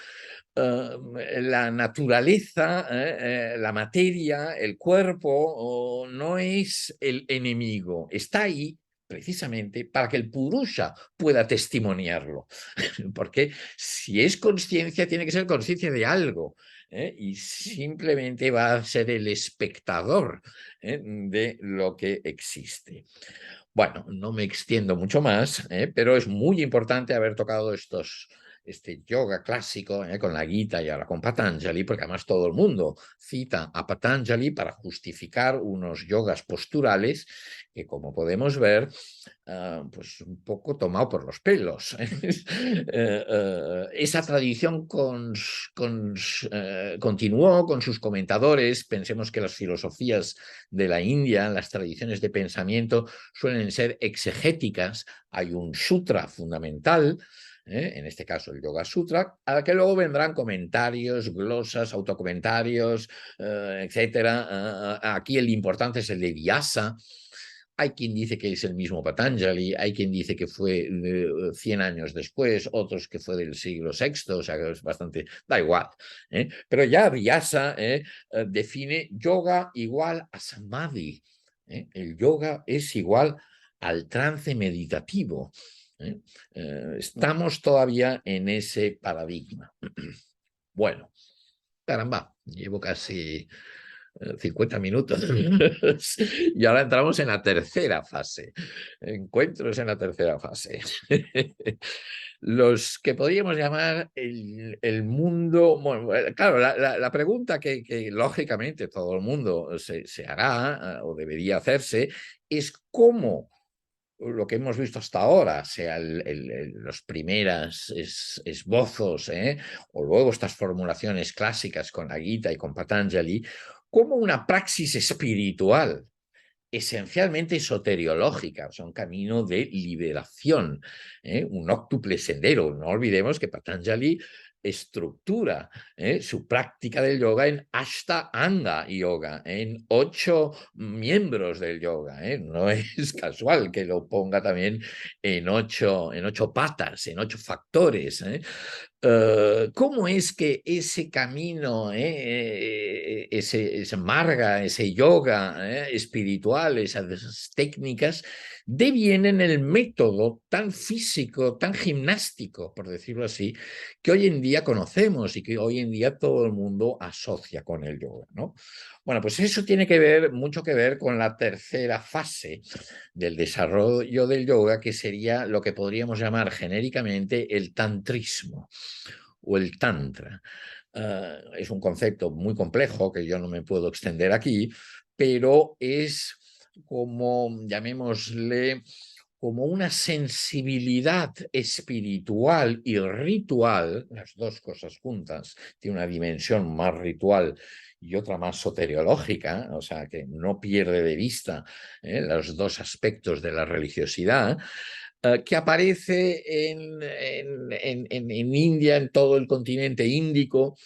la naturaleza, la materia, el cuerpo, no es el enemigo, está ahí precisamente para que el purusha pueda testimoniarlo. Porque si es conciencia, tiene que ser conciencia de algo. Y simplemente va a ser el espectador de lo que existe. Bueno, no me extiendo mucho más, pero es muy importante haber tocado este yoga clásico con la Gita y ahora con Patanjali, porque además todo el mundo cita a Patanjali para justificar unos yogas posturales que, como podemos ver, pues un poco tomado por los pelos. Esa tradición continuó con sus comentadores. Pensemos que las filosofías de la India, las tradiciones de pensamiento, suelen ser exegéticas. Hay un sutra fundamental, en este caso el Yoga Sutra, a la que luego vendrán comentarios, glosas, autocomentarios, etcétera. Aquí el importante es el de Vyasa. Hay quien dice que es el mismo Patanjali, hay quien dice que fue 100 años después, otros que fue del siglo VI, o sea que es bastante, da igual. Pero ya Vyasa define yoga igual a samadhi. El yoga es igual al trance meditativo. Estamos todavía en ese paradigma. Bueno, caramba, llevo casi 50 minutos y ahora entramos en la tercera fase. Encuentros en la tercera fase. Los que podríamos llamar el mundo. Bueno, claro, la pregunta que lógicamente todo el mundo se hará o debería hacerse es cómo lo que hemos visto hasta ahora, sea los primeros esbozos, o luego estas formulaciones clásicas con la Gita y con Patanjali, como una praxis espiritual, esencialmente soteriológica, o sea, un camino de liberación, un óctuple sendero. No olvidemos que Patanjali estructura su práctica del yoga en Ashtanga Yoga, en 8 miembros del yoga. No es casual que lo ponga también en 8 patas, en 8 factores. ¿Cómo es que ese camino, ese marga, ese yoga espiritual, esas técnicas, devienen el método tan físico, tan gimnástico, por decirlo así, que hoy en día conocemos y que hoy en día todo el mundo asocia con el yoga, ¿no? Bueno, pues eso tiene mucho que ver con la tercera fase del desarrollo del yoga, que sería lo que podríamos llamar genéricamente el tantrismo o el tantra. Es un concepto muy complejo que yo no me puedo extender aquí, pero es como, llamémosle, como una sensibilidad espiritual y ritual, las dos cosas juntas, tiene una dimensión más ritual y otra más soteriológica, o sea, que no pierde de vista los dos aspectos de la religiosidad, que aparece en India, en todo el continente índico,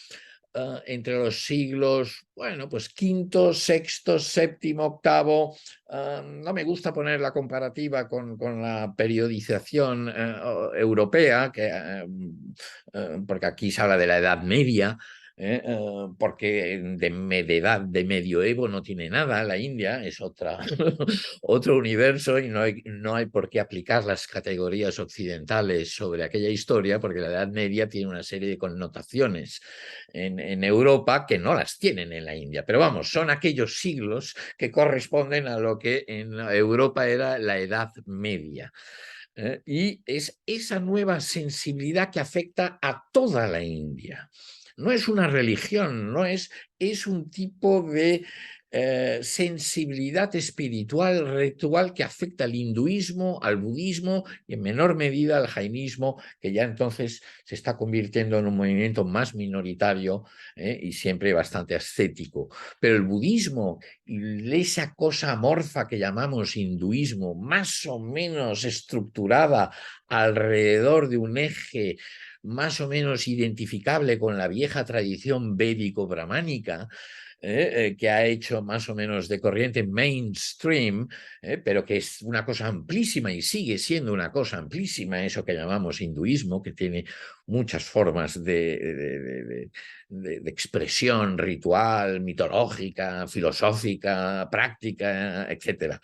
entre los siglos, bueno, pues quinto, sexto, séptimo, octavo. No me gusta poner la comparativa con la periodización europea, porque aquí se habla de la Edad Media. Porque de medioevo no tiene nada, la India es otro universo y no hay por qué aplicar las categorías occidentales sobre aquella historia, porque la Edad Media tiene una serie de connotaciones en Europa que no las tienen en la India. Pero vamos, son aquellos siglos que corresponden a lo que en Europa era la Edad Media. Y es esa nueva sensibilidad que afecta a toda la India. No es una religión, es un tipo de sensibilidad espiritual, ritual que afecta al hinduismo, al budismo y en menor medida al jainismo, que ya entonces se está convirtiendo en un movimiento más minoritario y siempre bastante ascético. Pero el budismo y esa cosa amorfa que llamamos hinduismo, más o menos estructurada alrededor de un eje más o menos identificable con la vieja tradición védico-brahmánica, que ha hecho más o menos de corriente mainstream, pero que es una cosa amplísima y sigue siendo una cosa amplísima, eso que llamamos hinduismo, que tiene muchas formas de expresión ritual, mitológica, filosófica, práctica, etc.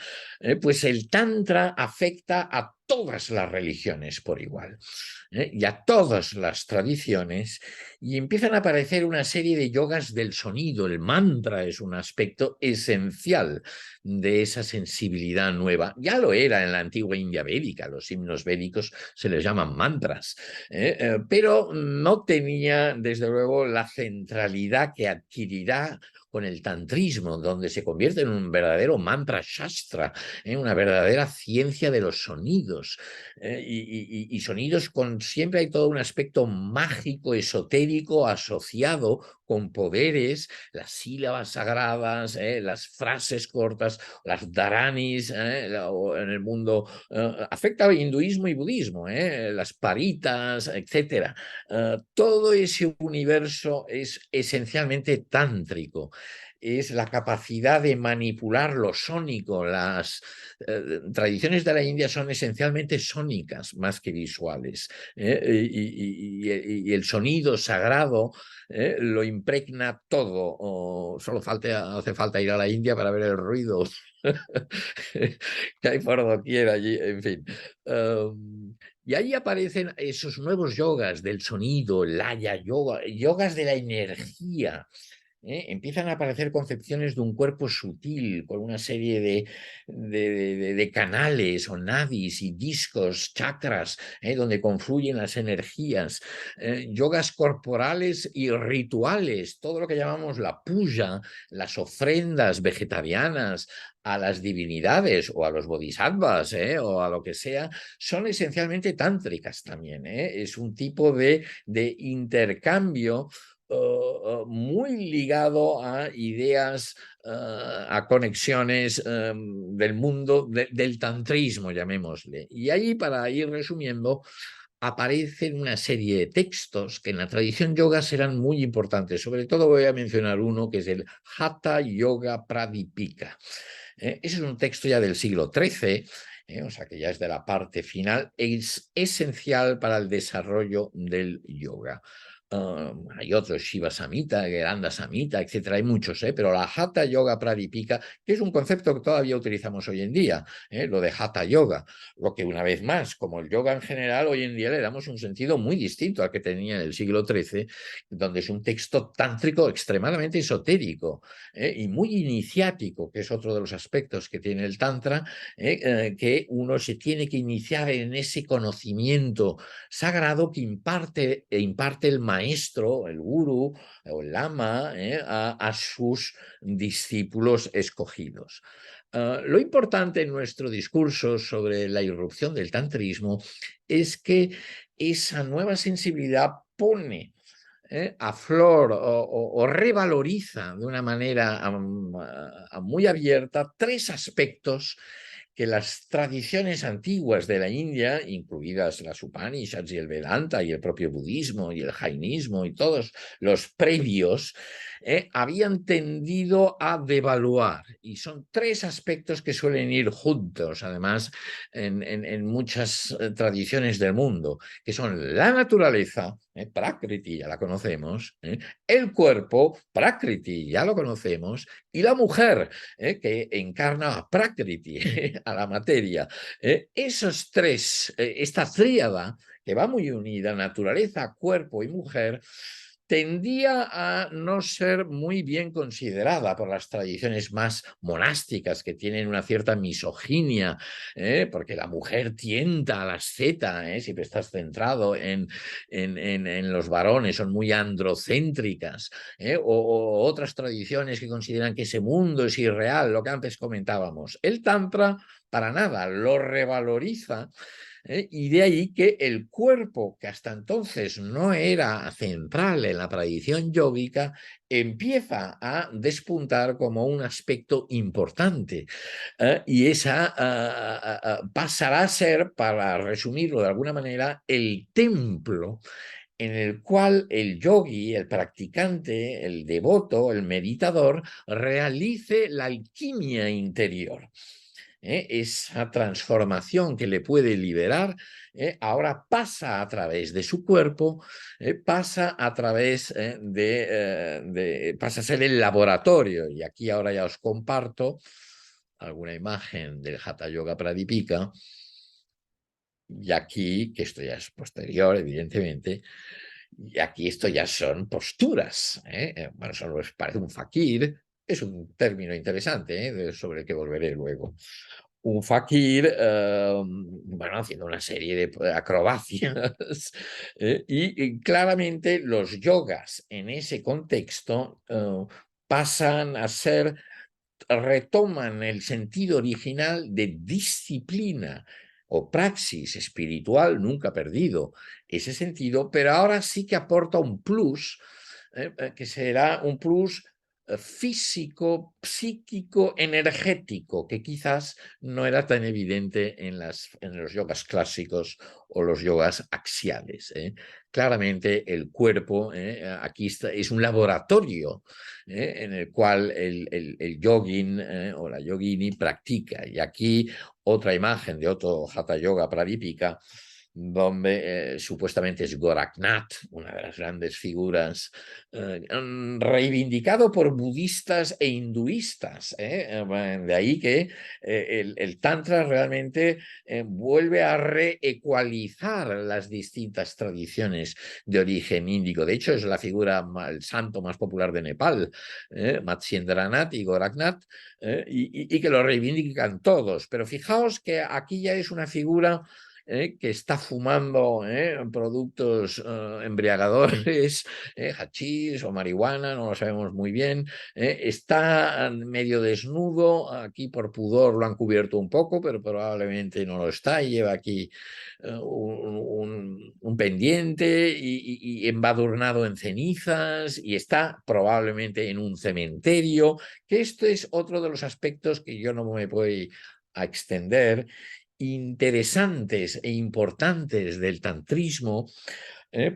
Pues el Tantra afecta a todas las religiones por igual y a todas las tradiciones, y empiezan a aparecer una serie de yogas del sonido. El mantra es un aspecto esencial de esa sensibilidad nueva. Ya lo era en la antigua India védica, los himnos védicos se les llaman mantras, pero no tenía, desde luego, la centralidad que adquirirá con el tantrismo, donde se convierte en un verdadero mantra shastra, una verdadera ciencia de los sonidos, y sonidos con siempre hay todo un aspecto mágico, esotérico, asociado con poderes, las sílabas sagradas, las frases cortas, las dharanis, en el mundo afecta al hinduismo y budismo, las paritas, etc. Todo ese universo es esencialmente tántrico. Es la capacidad de manipular lo sónico. Las tradiciones de la India son esencialmente sónicas más que visuales. Y el sonido sagrado lo impregna todo. Solo hace falta ir a la India para ver el ruido que hay por doquier allí, en fin. Y ahí aparecen esos nuevos yogas del sonido, el Laya Yoga, yogas de la energía. Empiezan a aparecer concepciones de un cuerpo sutil con una serie de canales o nadis y discos, chakras, donde confluyen las energías, yogas corporales y rituales, todo lo que llamamos la puja, las ofrendas vegetarianas a las divinidades o a los bodhisattvas o a lo que sea, son esencialmente tántricas también. Es un tipo de intercambio muy ligado a ideas, a conexiones del mundo del tantrismo, llamémosle. Y ahí, para ir resumiendo, aparecen una serie de textos que en la tradición yoga serán muy importantes. Sobre todo voy a mencionar uno que es el Hatha Yoga Pradipika. Ese es un texto ya del siglo XIII, o sea que ya es de la parte final, es esencial para el desarrollo del yoga. Hay otros, Shiva Samhita, Geranda Samhita, etcétera, hay muchos, pero la Hatha Yoga Pradipika, que es un concepto que todavía utilizamos hoy en día, lo de Hatha Yoga, lo que una vez más, como el yoga en general, hoy en día le damos un sentido muy distinto al que tenía en el siglo XIII, donde es un texto tántrico extremadamente esotérico y muy iniciático, que es otro de los aspectos que tiene el Tantra, que uno se tiene que iniciar en ese conocimiento sagrado que imparte el maestro, el gurú o el lama a sus discípulos escogidos. Lo importante en nuestro discurso sobre la irrupción del tantrismo es que esa nueva sensibilidad pone a flor o revaloriza de una manera muy abierta tres aspectos que las tradiciones antiguas de la India, incluidas las Upanishads y el Vedanta y el propio budismo y el jainismo y todos los previos, habían tendido a devaluar. Y son tres aspectos que suelen ir juntos, además, en muchas tradiciones del mundo, que son la naturaleza, Prakriti, ya la conocemos, el cuerpo, Prakriti, ya lo conocemos, y la mujer, que encarna a Prakriti, a la materia. Esos tres, esta tríada que va muy unida, naturaleza, cuerpo y mujer, tendía a no ser muy bien considerada por las tradiciones más monásticas que tienen una cierta misoginia, porque la mujer tienta a la asceta, siempre estás centrado en los varones, son muy androcéntricas, o otras tradiciones que consideran que ese mundo es irreal, lo que antes comentábamos. El Tantra para nada lo revaloriza. Y de ahí que el cuerpo, que hasta entonces no era central en la tradición yógica, empieza a despuntar como un aspecto importante. Y esa pasará a ser, para resumirlo de alguna manera, el templo en el cual el yogi, el practicante, el devoto, el meditador, realice la alquimia interior. Esa transformación que le puede liberar, ahora pasa a través de su cuerpo, pasa a través pasa a ser el laboratorio. Y aquí ahora ya os comparto alguna imagen del Hatha Yoga Pradipika. Y aquí, que esto ya es posterior, evidentemente, y aquí esto ya son posturas. Bueno, eso nos parece un fakir, es un término interesante, sobre el que volveré luego. Un fakir, bueno, haciendo una serie de acrobacias, y claramente los yogas en ese contexto pasan a ser, retoman el sentido original de disciplina o praxis espiritual, nunca perdido ese sentido, pero ahora sí que aporta un plus, que será un plus físico, psíquico, energético, que quizás no era tan evidente en los yogas clásicos o los yogas axiales. Claramente el cuerpo aquí es un laboratorio en el cual el yogin o la yogini practica. Y aquí otra imagen de otro Hatha Yoga Pradipika, donde supuestamente es Goraknath, una de las grandes figuras, reivindicado por budistas e hinduistas. De ahí que el Tantra realmente vuelve a reecualizar las distintas tradiciones de origen índico. De hecho, es la figura, el santo más popular de Nepal, Matsyendranath y Goraknath, y que lo reivindican todos. Pero fijaos que aquí ya es una figura que está fumando productos embriagadores, hachís o marihuana, no lo sabemos muy bien, está medio desnudo, aquí por pudor lo han cubierto un poco, pero probablemente no lo está, y lleva aquí un pendiente y embadurnado en cenizas, y está probablemente en un cementerio, que esto es otro de los aspectos que yo no me voy a extender, interesantes e importantes del tantrismo,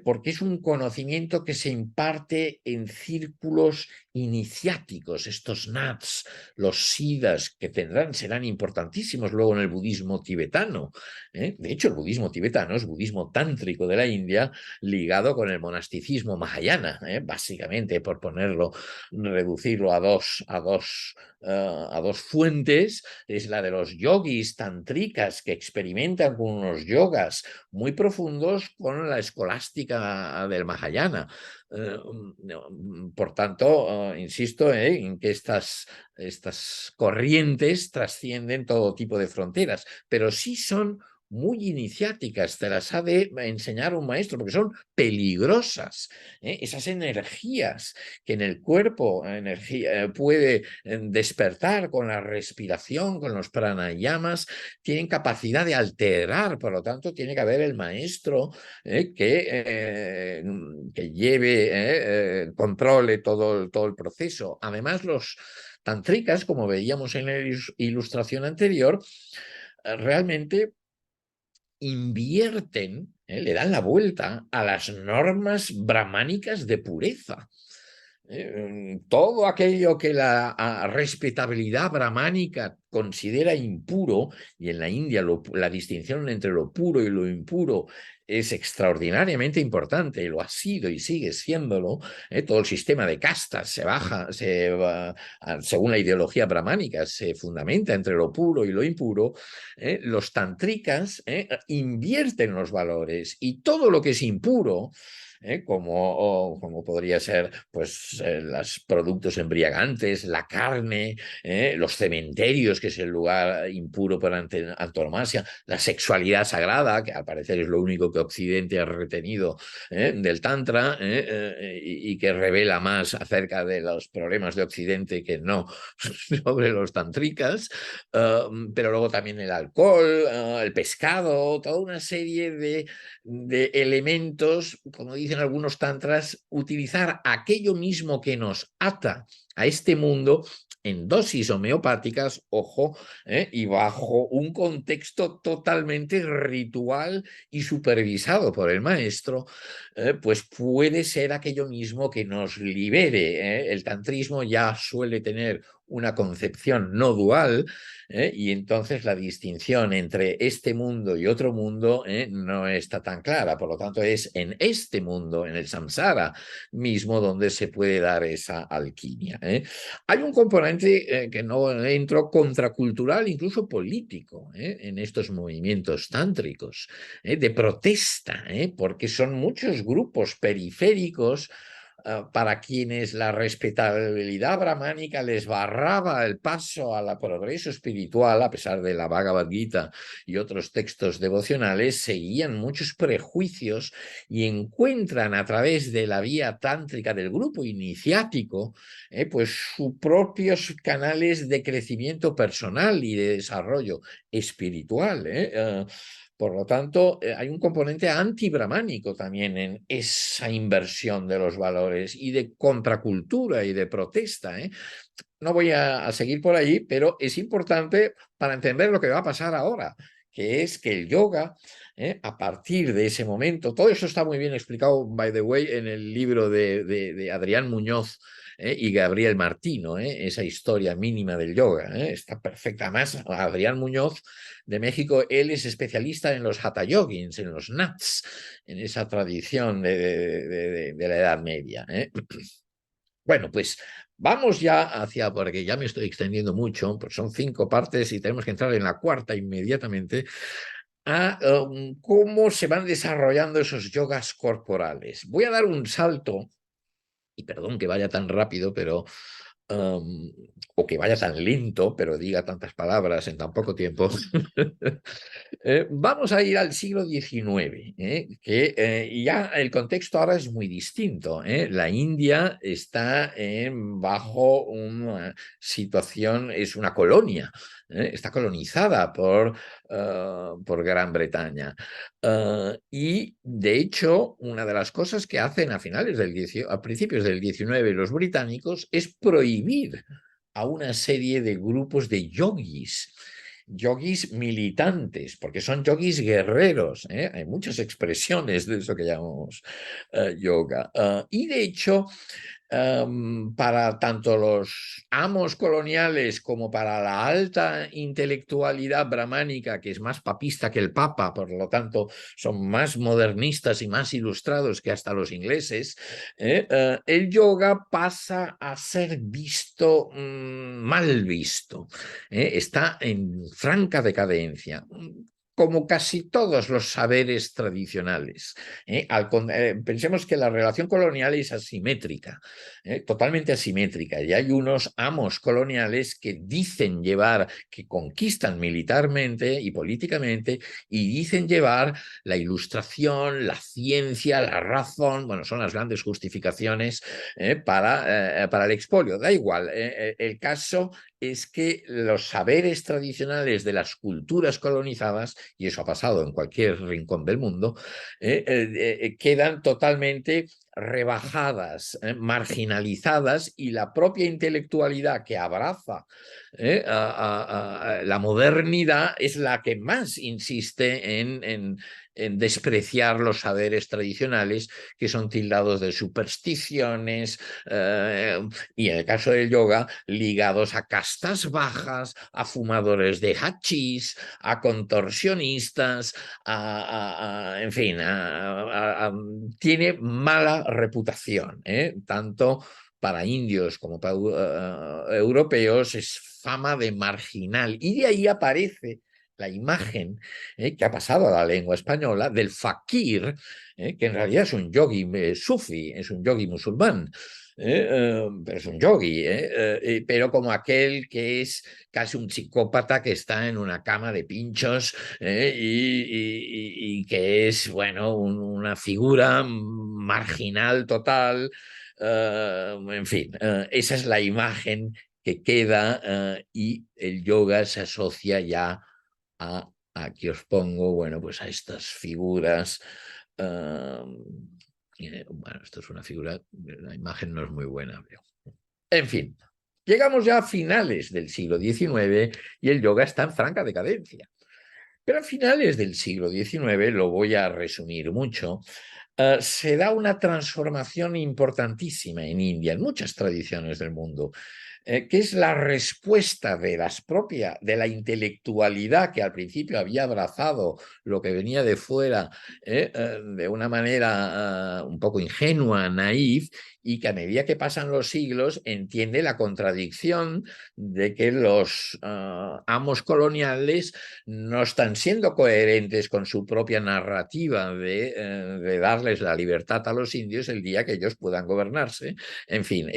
porque es un conocimiento que se imparte en círculos iniciáticos, estos nats, los siddhas, que serán importantísimos luego en el budismo tibetano. De hecho, el budismo tibetano es budismo tántrico de la India, ligado con el monasticismo mahayana, básicamente, por reducirlo a dos fuentes, es la de los yogis tantricas que experimentan con unos yogas muy profundos con la escolástica del Mahayana. Por tanto, insisto en que estas corrientes trascienden todo tipo de fronteras, pero sí son muy iniciáticas, te las ha de enseñar un maestro, porque son peligrosas. Esas energías que en el cuerpo puede despertar con la respiración, con los pranayamas, tienen capacidad de alterar, por lo tanto tiene que haber el maestro que lleve, controle todo el proceso. Además, los tantricas, como veíamos en la ilustración anterior, realmente invierten, le dan la vuelta a las normas brahmánicas de pureza. Todo aquello que la respetabilidad brahmánica considera impuro, y en la India la distinción entre lo puro y lo impuro es extraordinariamente importante, y lo ha sido y sigue siéndolo. Todo el sistema de castas según la ideología brahmánica, se fundamenta entre lo puro y lo impuro. Los tantricas invierten los valores, y todo lo que es impuro, como podría ser pues, los productos embriagantes, la carne, los cementerios, que es el lugar impuro por antonomasia, la sexualidad sagrada, que al parecer es lo único que Occidente ha retenido del Tantra, y que revela más acerca de los problemas de Occidente que no sobre los tantricas, pero luego también el alcohol, el pescado, toda una serie de elementos, como dicen algunos tantras, utilizar aquello mismo que nos ata a este mundo en dosis homeopáticas, ojo, y bajo un contexto totalmente ritual y supervisado por el maestro, pues puede ser aquello mismo que nos libere. El tantrismo ya suele tener una concepción no dual, y entonces la distinción entre este mundo y otro mundo no está tan clara. Por lo tanto, es en este mundo, en el samsara mismo, donde se puede dar esa alquimia. Hay un componente que no entro, contracultural, incluso político, en estos movimientos tántricos, de protesta, porque son muchos grupos periféricos para quienes la respetabilidad brahmánica les barraba el paso al progreso espiritual. A pesar de la Bhagavad Gita y otros textos devocionales, seguían muchos prejuicios y encuentran a través de la vía tántrica del grupo iniciático pues sus propios canales de crecimiento personal y de desarrollo espiritual. Por lo tanto, hay un componente antibrahmánico también en esa inversión de los valores, y de contracultura y de protesta. No voy a seguir por ahí, pero es importante para entender lo que va a pasar ahora, que es que el yoga, a partir de ese momento, todo eso está muy bien explicado, by the way, en el libro de Adrián Muñoz y Gabriel Martino, esa historia mínima del yoga, está perfecta. Además, Adrián Muñoz de México, él es especialista en los hatha yogins, en los nats, en esa tradición de la Edad Media. Bueno, pues vamos ya hacia, porque ya me estoy extendiendo mucho, pues son 5 partes y tenemos que entrar en la cuarta inmediatamente, a cómo se van desarrollando esos yogas corporales. Voy a dar un salto, y perdón que vaya tan rápido, pero o que vaya tan lento, pero diga tantas palabras en tan poco tiempo. Vamos a ir al siglo XIX, que ya el contexto ahora es muy distinto. La India está bajo una situación, es una colonia, está colonizada por Gran Bretaña. Y de hecho, una de las cosas que hacen a principios del XIX los británicos es prohibir a una serie de grupos de yogis militantes, porque son yogis guerreros. Hay muchas expresiones de eso que llamamos yoga. Y de hecho, para tanto los amos coloniales como para la alta intelectualidad brahmánica, que es más papista que el Papa, por lo tanto son más modernistas y más ilustrados que hasta los ingleses, el yoga pasa a ser visto, mal visto. Está en franca decadencia. como casi todos los saberes tradicionales. Pensemos que la relación colonial es asimétrica, totalmente asimétrica, y hay unos amos coloniales que dicen llevar, que conquistan militarmente y políticamente, y dicen llevar la ilustración, la ciencia, la razón, bueno, son las grandes justificaciones para el expolio. Da igual, el caso es que los saberes tradicionales de las culturas colonizadas, y eso ha pasado en cualquier rincón del mundo, quedan totalmente rebajadas, marginalizadas, y la propia intelectualidad que abraza la modernidad es la que más insiste en despreciar los saberes tradicionales, que son tildados de supersticiones, y en el caso del yoga, ligados a castas bajas, a fumadores de hachís, a contorsionistas, en fin, tiene mala reputación, tanto para indios como para europeos, es fama de marginal. Y de ahí aparece la imagen que ha pasado a la lengua española del fakir, que en realidad es un yogi sufi, es un yogi musulmán. Pero es un yogi, pero como aquel que es casi un psicópata que está en una cama de pinchos, y que es, bueno, una figura marginal total. En fin, esa es la imagen que queda, y el yoga se asocia ya aquí os pongo, bueno, pues a estas figuras. Bueno, esto es una figura, la imagen no es muy buena. En fin, llegamos ya a finales del siglo XIX y el yoga está en franca decadencia. Pero a finales del siglo XIX, lo voy a resumir mucho, se da una transformación importantísima en India, en muchas tradiciones del mundo, que es la respuesta de la intelectualidad que al principio había abrazado lo que venía de fuera, de una manera un poco ingenua, naif, y que a medida que pasan los siglos entiende la contradicción de que los amos coloniales no están siendo coherentes con su propia narrativa de darles la libertad a los indios el día que ellos puedan gobernarse. En fin,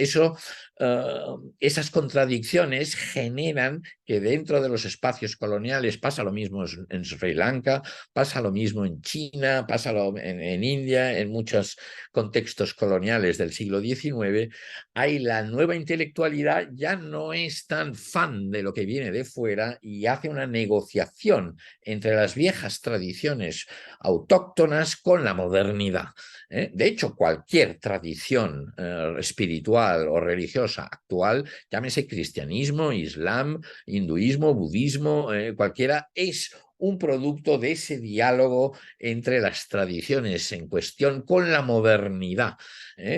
esas contradicciones generan que dentro de los espacios coloniales pasa lo mismo en Sri Lanka, pasa lo mismo en China, pasa en India, en muchos contextos coloniales del siglo XIX. Hay la nueva intelectualidad, ya no es tan fan de lo que viene de fuera y hace una negociación entre las viejas tradiciones autóctonas con la modernidad. De hecho, cualquier tradición espiritual o religiosa actual, llámese cristianismo, islam, hinduismo, budismo, cualquiera, es un producto de ese diálogo entre las tradiciones en cuestión con la modernidad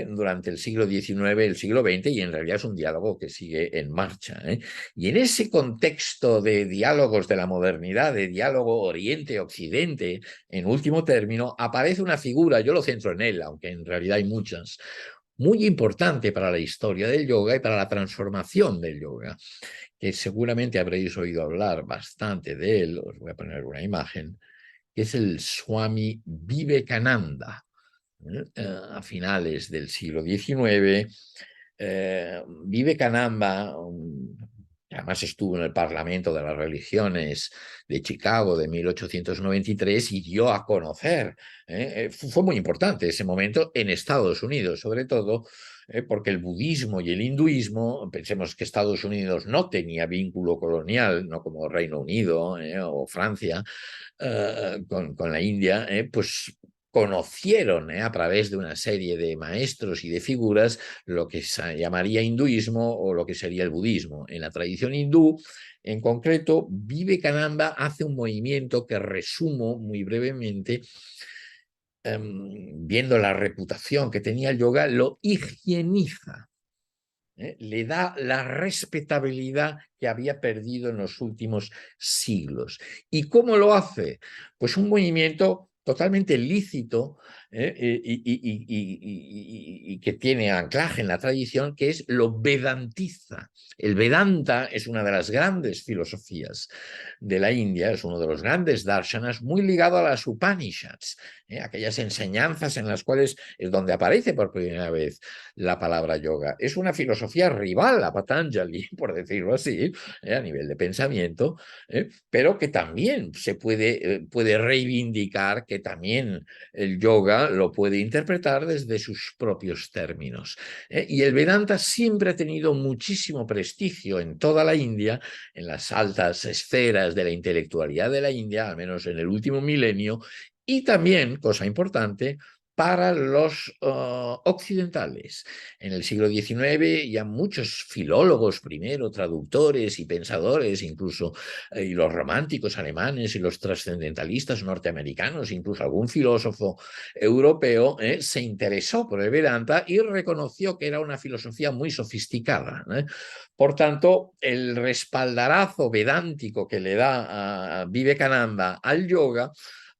durante el siglo XIX, el siglo XX, y en realidad es un diálogo que sigue en marcha. Y en ese contexto de diálogos de la modernidad, de diálogo Oriente-Occidente, en último término, aparece una figura, yo lo centro en él, aunque en realidad hay muchas, muy importante para la historia del yoga y para la transformación del yoga, que seguramente habréis oído hablar bastante de él. Os voy a poner una imagen, que es el Swami Vivekananda, a finales del siglo XIX. Vivekananda, además estuvo en el Parlamento de las Religiones de Chicago de 1893 y dio a conocer, fue muy importante ese momento en Estados Unidos, sobre todo porque el budismo y el hinduismo, pensemos que Estados Unidos no tenía vínculo colonial, no como Reino Unido o Francia, con la India, pues conocieron a través de una serie de maestros y de figuras lo que se llamaría hinduismo o lo que sería el budismo. En la tradición hindú, en concreto, Vivekananda hace un movimiento que resumo muy brevemente. Viendo la reputación que tenía el yoga, lo higieniza. Le da la respetabilidad que había perdido en los últimos siglos. ¿Y cómo lo hace? Pues un movimiento totalmente lícito, y que tiene anclaje en la tradición, que es lo vedantiza. El Vedanta es una de las grandes filosofías de la India, es uno de los grandes darshanas, muy ligado a las Upanishads, aquellas enseñanzas en las cuales es donde aparece por primera vez la palabra yoga. Es una filosofía rival a Patanjali, por decirlo así, a nivel de pensamiento, pero que también se puede reivindicar, que también el yoga lo puede interpretar desde sus propios términos. Y el Vedanta siempre ha tenido muchísimo prestigio en toda la India, en las altas esferas de la intelectualidad de la India, al menos en el último milenio, y también, cosa importante, para los occidentales. En el siglo XIX ya muchos filólogos primero, traductores y pensadores, incluso y los románticos alemanes y los trascendentalistas norteamericanos, incluso algún filósofo europeo, se interesó por el Vedanta y reconoció que era una filosofía muy sofisticada. Por tanto, el respaldarazo vedántico que le da a Vivekananda al yoga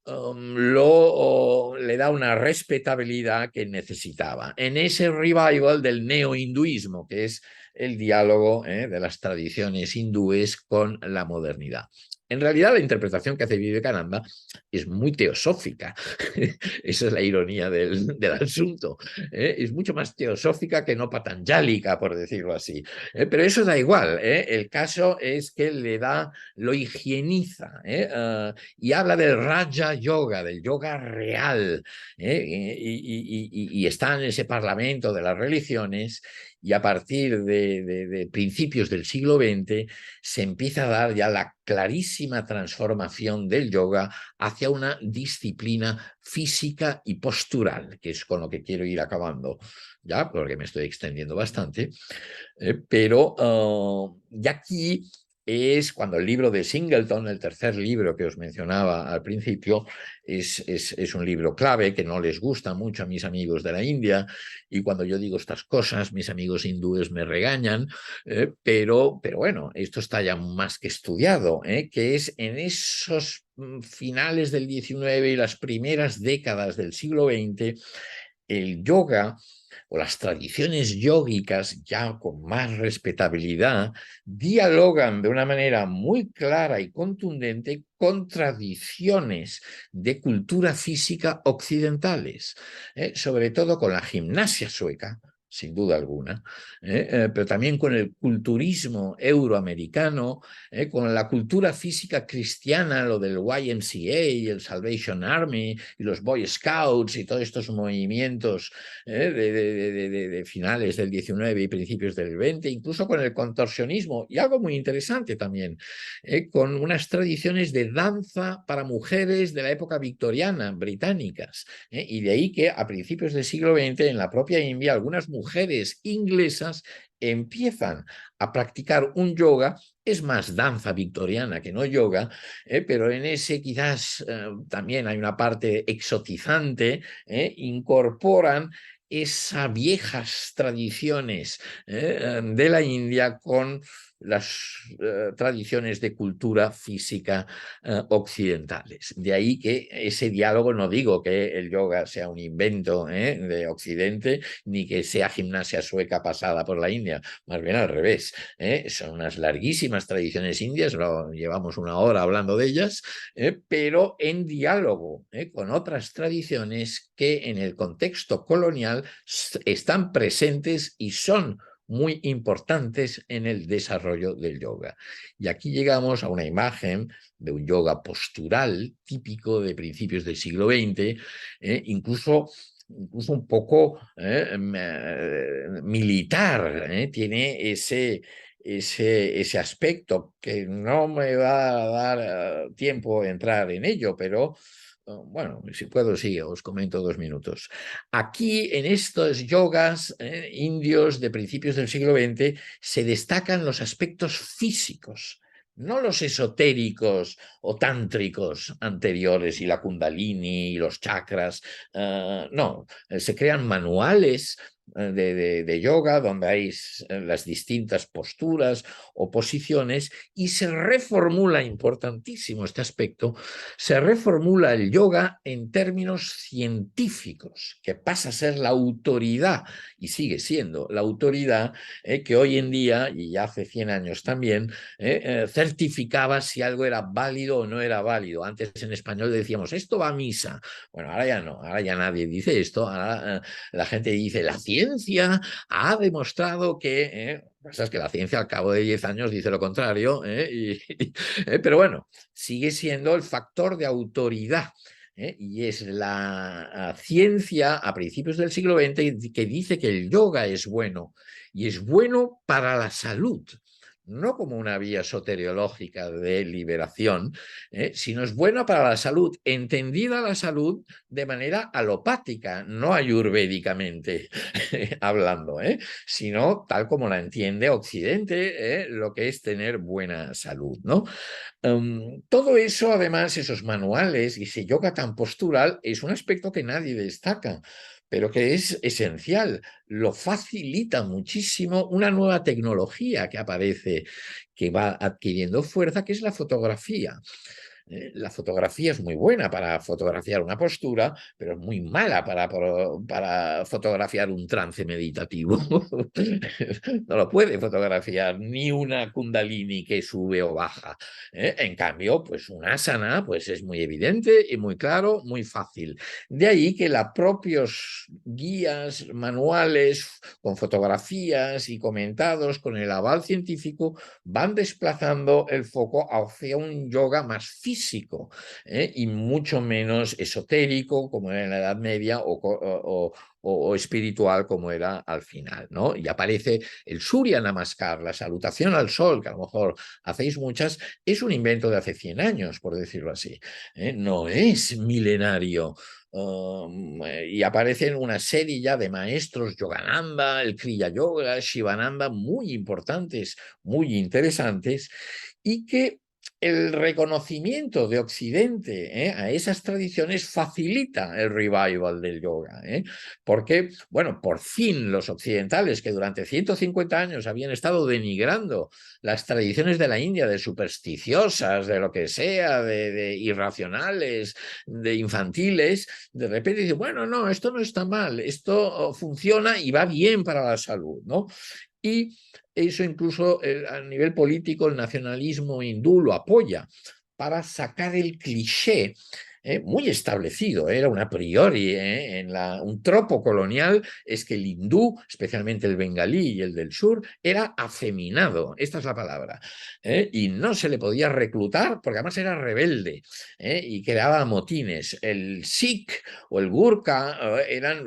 le da una respetabilidad que necesitaba en ese revival del neohinduismo, que es el diálogo de las tradiciones hindúes con la modernidad. En realidad, la interpretación que hace Vivekananda es muy teosófica. Esa es la ironía del asunto. Es mucho más teosófica que no patanjálica, por decirlo así. Pero eso da igual. El caso es que le da, lo higieniza. Y habla del Raja Yoga, del yoga real, y está en ese parlamento de las religiones, y a partir de principios del siglo XX se empieza a dar ya la clarísima transformación del yoga hacia una disciplina física y postural, que es con lo que quiero ir acabando ya, porque me estoy extendiendo bastante, pero y aquí es cuando el libro de Singleton, el tercer libro que os mencionaba al principio, es un libro clave que no les gusta mucho a mis amigos de la India, y cuando yo digo estas cosas, mis amigos hindúes me regañan, pero bueno, esto está ya más que estudiado, que es en esos finales del XIX y las primeras décadas del siglo XX, el yoga o las tradiciones yógicas ya con más respetabilidad dialogan de una manera muy clara y contundente con tradiciones de cultura física occidentales, sobre todo con la gimnasia sueca, sin duda alguna, pero también con el culturismo euroamericano, con la cultura física cristiana, lo del YMCA y el Salvation Army y los Boy Scouts y todos estos movimientos de finales del XIX y principios del XX, incluso con el contorsionismo, y algo muy interesante también, con unas tradiciones de danza para mujeres de la época victoriana, británicas, y de ahí que a principios del siglo XX en la propia India algunas mujeres inglesas empiezan a practicar un yoga, es más danza victoriana que no yoga, pero en ese quizás también hay una parte exotizante, incorporan esas viejas tradiciones de la India con las tradiciones de cultura física occidentales. De ahí que ese diálogo, no digo que el yoga sea un invento de Occidente, ni que sea gimnasia sueca pasada por la India, más bien al revés. Son unas larguísimas tradiciones indias, llevamos una hora hablando de ellas, pero en diálogo con otras tradiciones que en el contexto colonial están presentes y son muy importantes en el desarrollo del yoga. Y aquí llegamos a una imagen de un yoga postural típico de principios del siglo XX, incluso un poco militar, tiene ese aspecto que no me va a dar tiempo a entrar en ello, pero bueno, si puedo, sí, os comento 2 minutos. Aquí, en estos yogas indios de principios del siglo XX, se destacan los aspectos físicos, no los esotéricos o tántricos anteriores y la kundalini y los chakras. No, se crean manuales de yoga, donde hay las distintas posturas o posiciones, y se reformula, importantísimo este aspecto, se reformula el yoga en términos científicos, que pasa a ser la autoridad, y sigue siendo la autoridad que hoy en día, y ya hace 100 años también, certificaba si algo era válido o no era válido. Antes en español decíamos, esto va a misa. Bueno, ahora ya no, ahora ya nadie dice esto, ahora la gente dice, la ciencia ha demostrado que... Es que la ciencia al cabo de 10 años dice lo contrario, pero bueno, sigue siendo el factor de autoridad. Y es la ciencia a principios del siglo XX que dice que el yoga es bueno, y es bueno para la salud, no como una vía soteriológica de liberación, sino es buena para la salud, entendida la salud de manera alopática, no ayurvédicamente hablando, sino tal como la entiende Occidente, lo que es tener buena salud, ¿no? Todo eso, además, esos manuales y ese yoga tan postural es un aspecto que nadie destaca, pero que es esencial. Lo facilita muchísimo una nueva tecnología que aparece, que va adquiriendo fuerza, que es la fotografía. La fotografía es muy buena para fotografiar una postura, pero es muy mala para fotografiar un trance meditativo. No lo puede fotografiar ni una kundalini que sube o baja. En cambio, pues un asana pues es muy evidente y muy claro, muy fácil. De ahí que los propios guías, manuales con fotografías y comentados con el aval científico van desplazando el foco hacia un yoga más físico, y mucho menos esotérico como era en la Edad Media o espiritual como era al final, ¿no? Y aparece el Surya Namaskar, la salutación al sol, que a lo mejor hacéis muchas, es un invento de hace 100 años, por decirlo así, no es milenario. Y aparecen una serie ya de maestros, Yogananda, el Kriya Yoga, Shivananda, muy importantes, muy interesantes, y que el reconocimiento de Occidente a esas tradiciones facilita el revival del yoga, porque, bueno, por fin los occidentales que durante 150 años habían estado denigrando las tradiciones de la India, de supersticiosas, de lo que sea, de irracionales, de infantiles, de repente dicen, bueno, no, esto no está mal, esto funciona y va bien para la salud, ¿no? Y eso incluso a nivel político el nacionalismo hindú lo apoya para sacar el cliché muy establecido, era un a priori, un tropo colonial es que el hindú, especialmente el bengalí y el del sur, era afeminado, esta es la palabra, y no se le podía reclutar porque además era rebelde y creaba motines. El sikh o el gurkha eran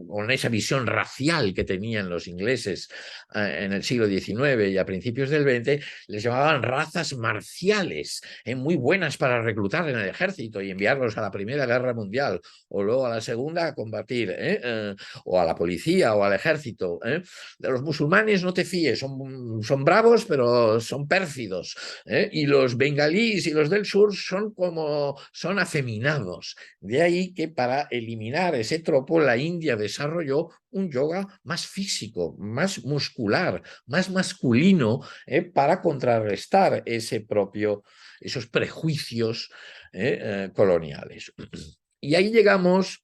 con esa visión racial que tenían los ingleses en el siglo XIX y a principios del XX, les llamaban razas marciales, muy buenas para reclutar en el ejército y enviarlos a la Primera Guerra Mundial o luego a la Segunda a combatir, o a la policía o al ejército. De los musulmanes no te fíes, son bravos pero son pérfidos, y los bengalíes y los del sur son afeminados. De ahí que para eliminar ese tropo la India desarrolló un yoga más físico, más muscular, más masculino, para contrarrestar esos prejuicios coloniales. Y ahí llegamos,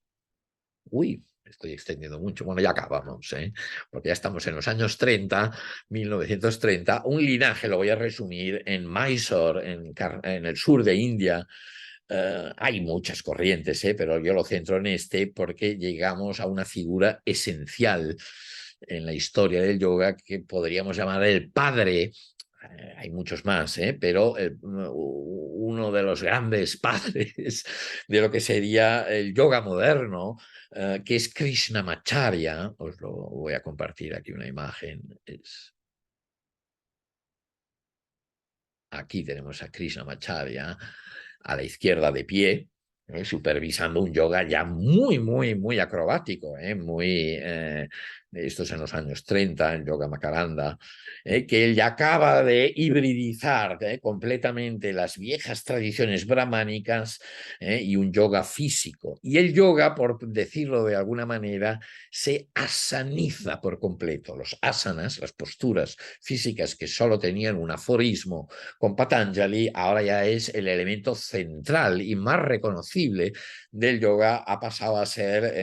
me estoy extendiendo mucho, bueno, ya acabamos, porque ya estamos en los años 30, 1930, un linaje, lo voy a resumir, en Mysore, en el sur de India. Hay muchas corrientes, pero yo lo centro en este porque llegamos a una figura esencial en la historia del yoga que podríamos llamar el padre. Hay muchos más, pero uno de los grandes padres de lo que sería el yoga moderno, que es Krishnamacharya. Os lo voy a compartir aquí una imagen. Aquí tenemos a Krishnamacharya a la izquierda de pie, supervisando un yoga ya muy, muy, muy acrobático, muy esto es en los años 30, el yoga Makaranda, que él ya acaba de hibridizar completamente las viejas tradiciones brahmánicas y un yoga físico. Y el yoga, por decirlo de alguna manera, se asaniza por completo. Los asanas, las posturas físicas que solo tenían un aforismo con Patanjali, ahora ya es el elemento central y más reconocible del yoga. Ha pasado a ser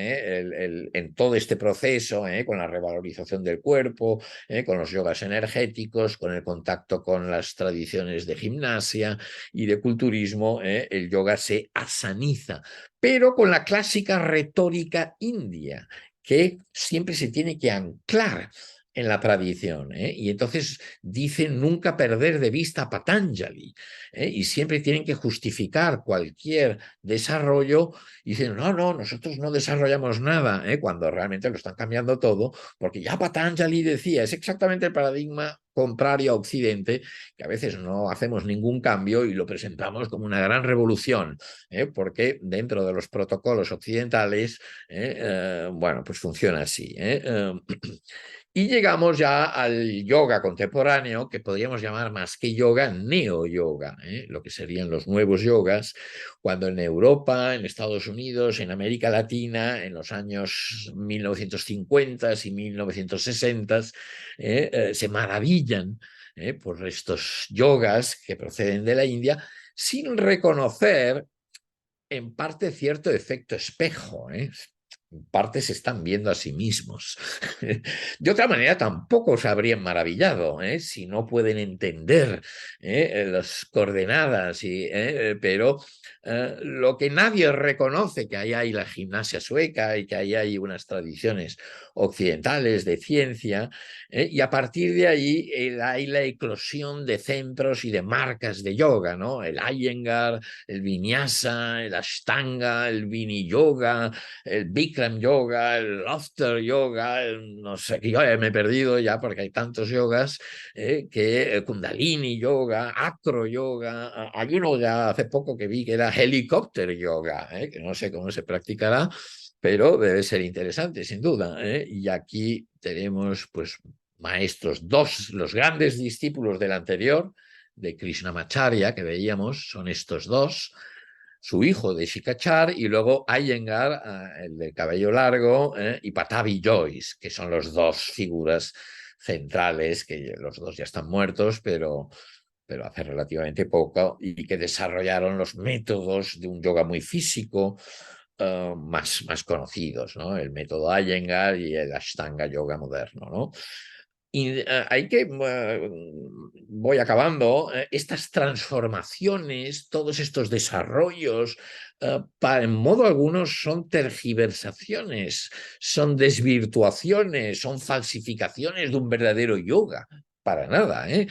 en todo este proceso, con la revalorización del cuerpo, con los yogas energéticos, con el contacto con las tradiciones de gimnasia y de culturismo, el yoga se asaniza, pero con la clásica retórica india, que siempre se tiene que anclar en la tradición, y entonces dicen nunca perder de vista a Patanjali, y siempre tienen que justificar cualquier desarrollo y dicen, no, no, nosotros no desarrollamos nada, cuando realmente lo están cambiando todo, porque ya Patanjali decía, es exactamente el paradigma contrario a Occidente, que a veces no hacemos ningún cambio y lo presentamos como una gran revolución, porque dentro de los protocolos occidentales, bueno, pues funciona así. Y llegamos ya al yoga contemporáneo, que podríamos llamar más que yoga, neo-yoga, lo que serían los nuevos yogas, cuando en Europa, en Estados Unidos, en América Latina, en los años 1950 y 1960, se maravillan por estos yogas que proceden de la India, sin reconocer en parte cierto efecto espejo, en parte se están viendo a sí mismos. De otra manera, tampoco se habrían maravillado si no pueden entender las coordenadas, pero lo que nadie reconoce, que ahí hay la gimnasia sueca y que ahí hay unas tradiciones occidentales de ciencia, y a partir de ahí hay la eclosión de centros y de marcas de yoga, ¿no? El Iyengar, el Vinyasa, el Ashtanga, el Vini Yoga, el Bikram Yoga, el Laughter Yoga, no sé, yo me he perdido ya porque hay tantos yogas, que Kundalini Yoga, Acro Yoga, hay uno ya hace poco que vi que era Helicopter Yoga, que no sé cómo se practicará, pero debe ser interesante, sin duda. Y aquí tenemos, pues, maestros, dos, los grandes discípulos del anterior, de Krishnamacharya, que veíamos, son estos dos, su hijo de Shikachar y luego Iyengar, el del cabello largo, y Patabi Joyce, que son los dos figuras centrales, que los dos ya están muertos, pero hace relativamente poco, y que desarrollaron los métodos de un yoga muy físico, más conocidos, ¿no? El método Iyengar y el Ashtanga Yoga moderno, ¿no? Y hay que, voy acabando, estas transformaciones, todos estos desarrollos, en modo algunos son tergiversaciones, son desvirtuaciones, son falsificaciones de un verdadero yoga. Para nada, ¿eh?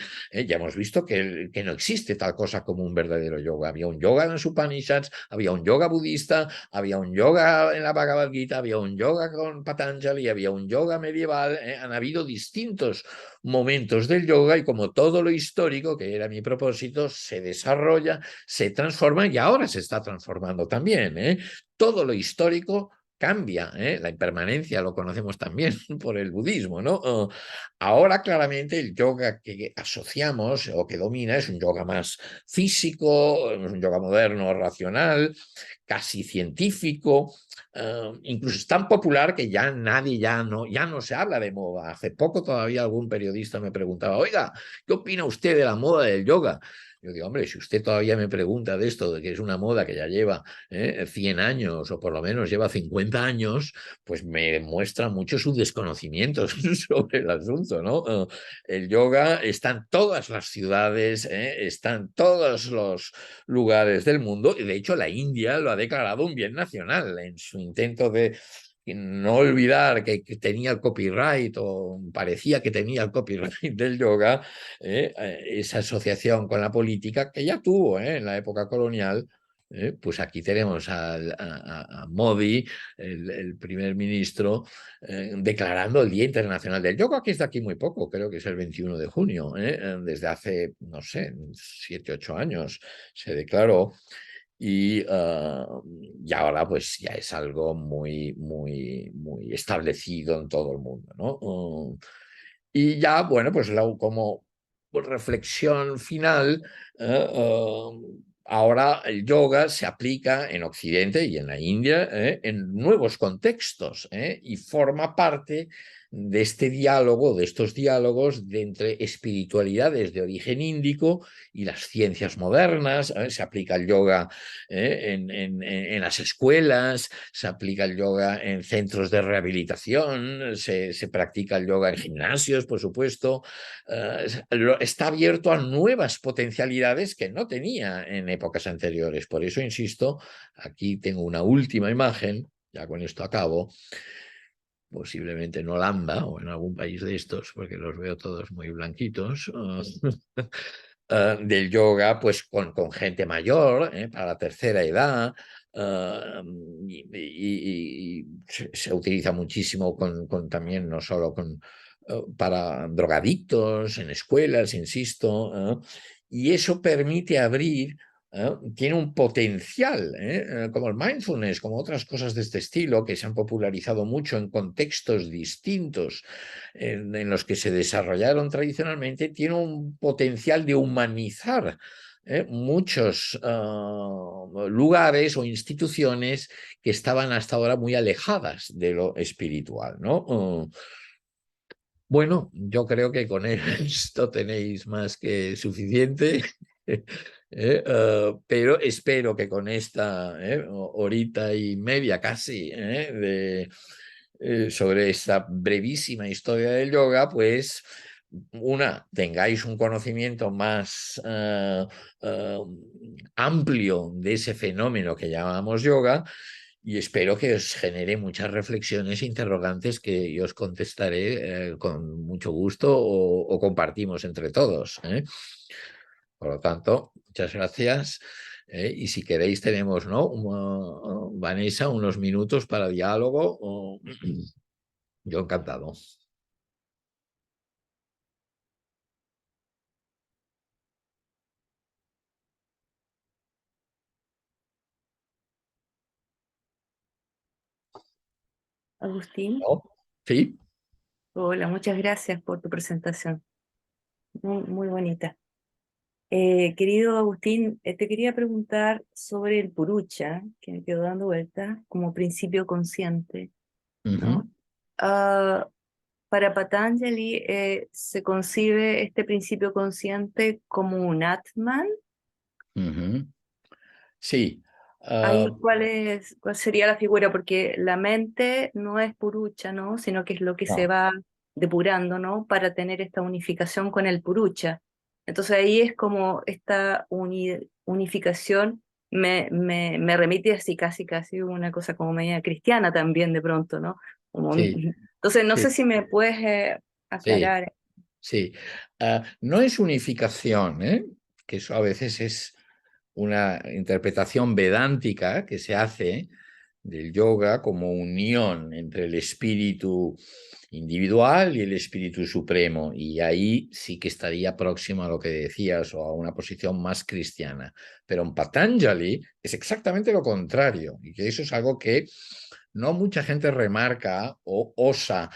Ya hemos visto que no existe tal cosa como un verdadero yoga. Había un yoga en los Upanishads, había un yoga budista, había un yoga en la Bhagavad Gita, había un yoga con Patanjali, había un yoga medieval. Han habido distintos momentos del yoga y como todo lo histórico, que era mi propósito, se desarrolla, se transforma y ahora se está transformando también. Todo lo histórico cambia, la impermanencia lo conocemos también por el budismo, ¿no? Ahora claramente el yoga que asociamos o que domina es un yoga más físico, es un yoga moderno, racional, casi científico, incluso es tan popular que ya nadie, ya no se habla de moda. Hace poco todavía algún periodista me preguntaba, oiga, ¿qué opina usted de la moda del yoga? Yo digo, hombre, si usted todavía me pregunta de esto, de que es una moda que ya lleva 100 años o por lo menos lleva 50 años, pues me muestra mucho su desconocimiento sobre el asunto, ¿no? El yoga está en todas las ciudades, está en todos los lugares del mundo y de hecho la India lo ha declarado un bien nacional en su intento de no olvidar que tenía el copyright o parecía que tenía el copyright del yoga, esa asociación con la política que ya tuvo en la época colonial. Pues aquí tenemos a Modi, el primer ministro, declarando el Día Internacional del Yoga, que es de aquí muy poco, creo que es el 21 de junio, desde hace, no sé, 7, 8 años se declaró. Y y ahora pues ya es algo muy, muy, muy establecido en todo el mundo, ¿no? Y ya, bueno, pues como reflexión final, ahora el yoga se aplica en Occidente y en la India en nuevos contextos y forma parte de este diálogo, de estos diálogos de entre espiritualidades de origen índico y las ciencias modernas. Se aplica el yoga en las escuelas, se aplica el yoga en centros de rehabilitación, se practica el yoga en gimnasios, por supuesto. Está abierto a nuevas potencialidades que no tenía en épocas anteriores. Por eso, insisto, aquí tengo una última imagen, ya con esto acabo, posiblemente en Holanda o en algún país de estos, porque los veo todos muy blanquitos, del yoga, pues con gente mayor, para la tercera edad, y se utiliza muchísimo también, no solo para drogadictos, en escuelas, insisto, y eso permite abrir, tiene un potencial, como el mindfulness, como otras cosas de este estilo, que se han popularizado mucho en contextos distintos en los que se desarrollaron tradicionalmente, tiene un potencial de humanizar muchos lugares o instituciones que estaban hasta ahora muy alejadas de lo espiritual, ¿no? Bueno, yo creo que con esto tenéis más que suficiente. Pero espero que con esta horita y media casi sobre esta brevísima historia del yoga, pues tengáis un conocimiento más amplio de ese fenómeno que llamamos yoga, y espero que os genere muchas reflexiones e interrogantes que yo os contestaré con mucho gusto o compartimos entre todos. Por lo tanto, muchas gracias. Y si queréis, tenemos, ¿no? Vanessa, unos minutos para diálogo. Yo encantado. Agustín, ¿No? ¿Sí? hola, muchas gracias por tu presentación. Muy, muy bonita. Querido Agustín, te quería preguntar sobre el purucha, que me quedó dando vuelta como principio consciente, Ujú, ¿no? Ah, para Patanjali se concibe este principio consciente como un Atman. ujú. Sí. Ahí, ah, ¿cuál sería la figura? Porque la mente no es purucha, ¿no? Sino que es lo que se no, va depurando, ¿no? Para tener esta unificación con el purucha. Entonces ahí es como esta unificación me remite así casi casi una cosa como media cristiana también de pronto, ¿no? sí, Entonces no sí, sé si me puedes sí, aclarar. sí. No es unificación, que eso a veces es una interpretación vedántica que se hace del yoga como unión entre el espíritu individual y el espíritu supremo. Y ahí sí que estaría próximo a lo que decías o a una posición más cristiana. Pero en Patanjali es exactamente lo contrario. Y que eso es algo que no mucha gente remarca o osa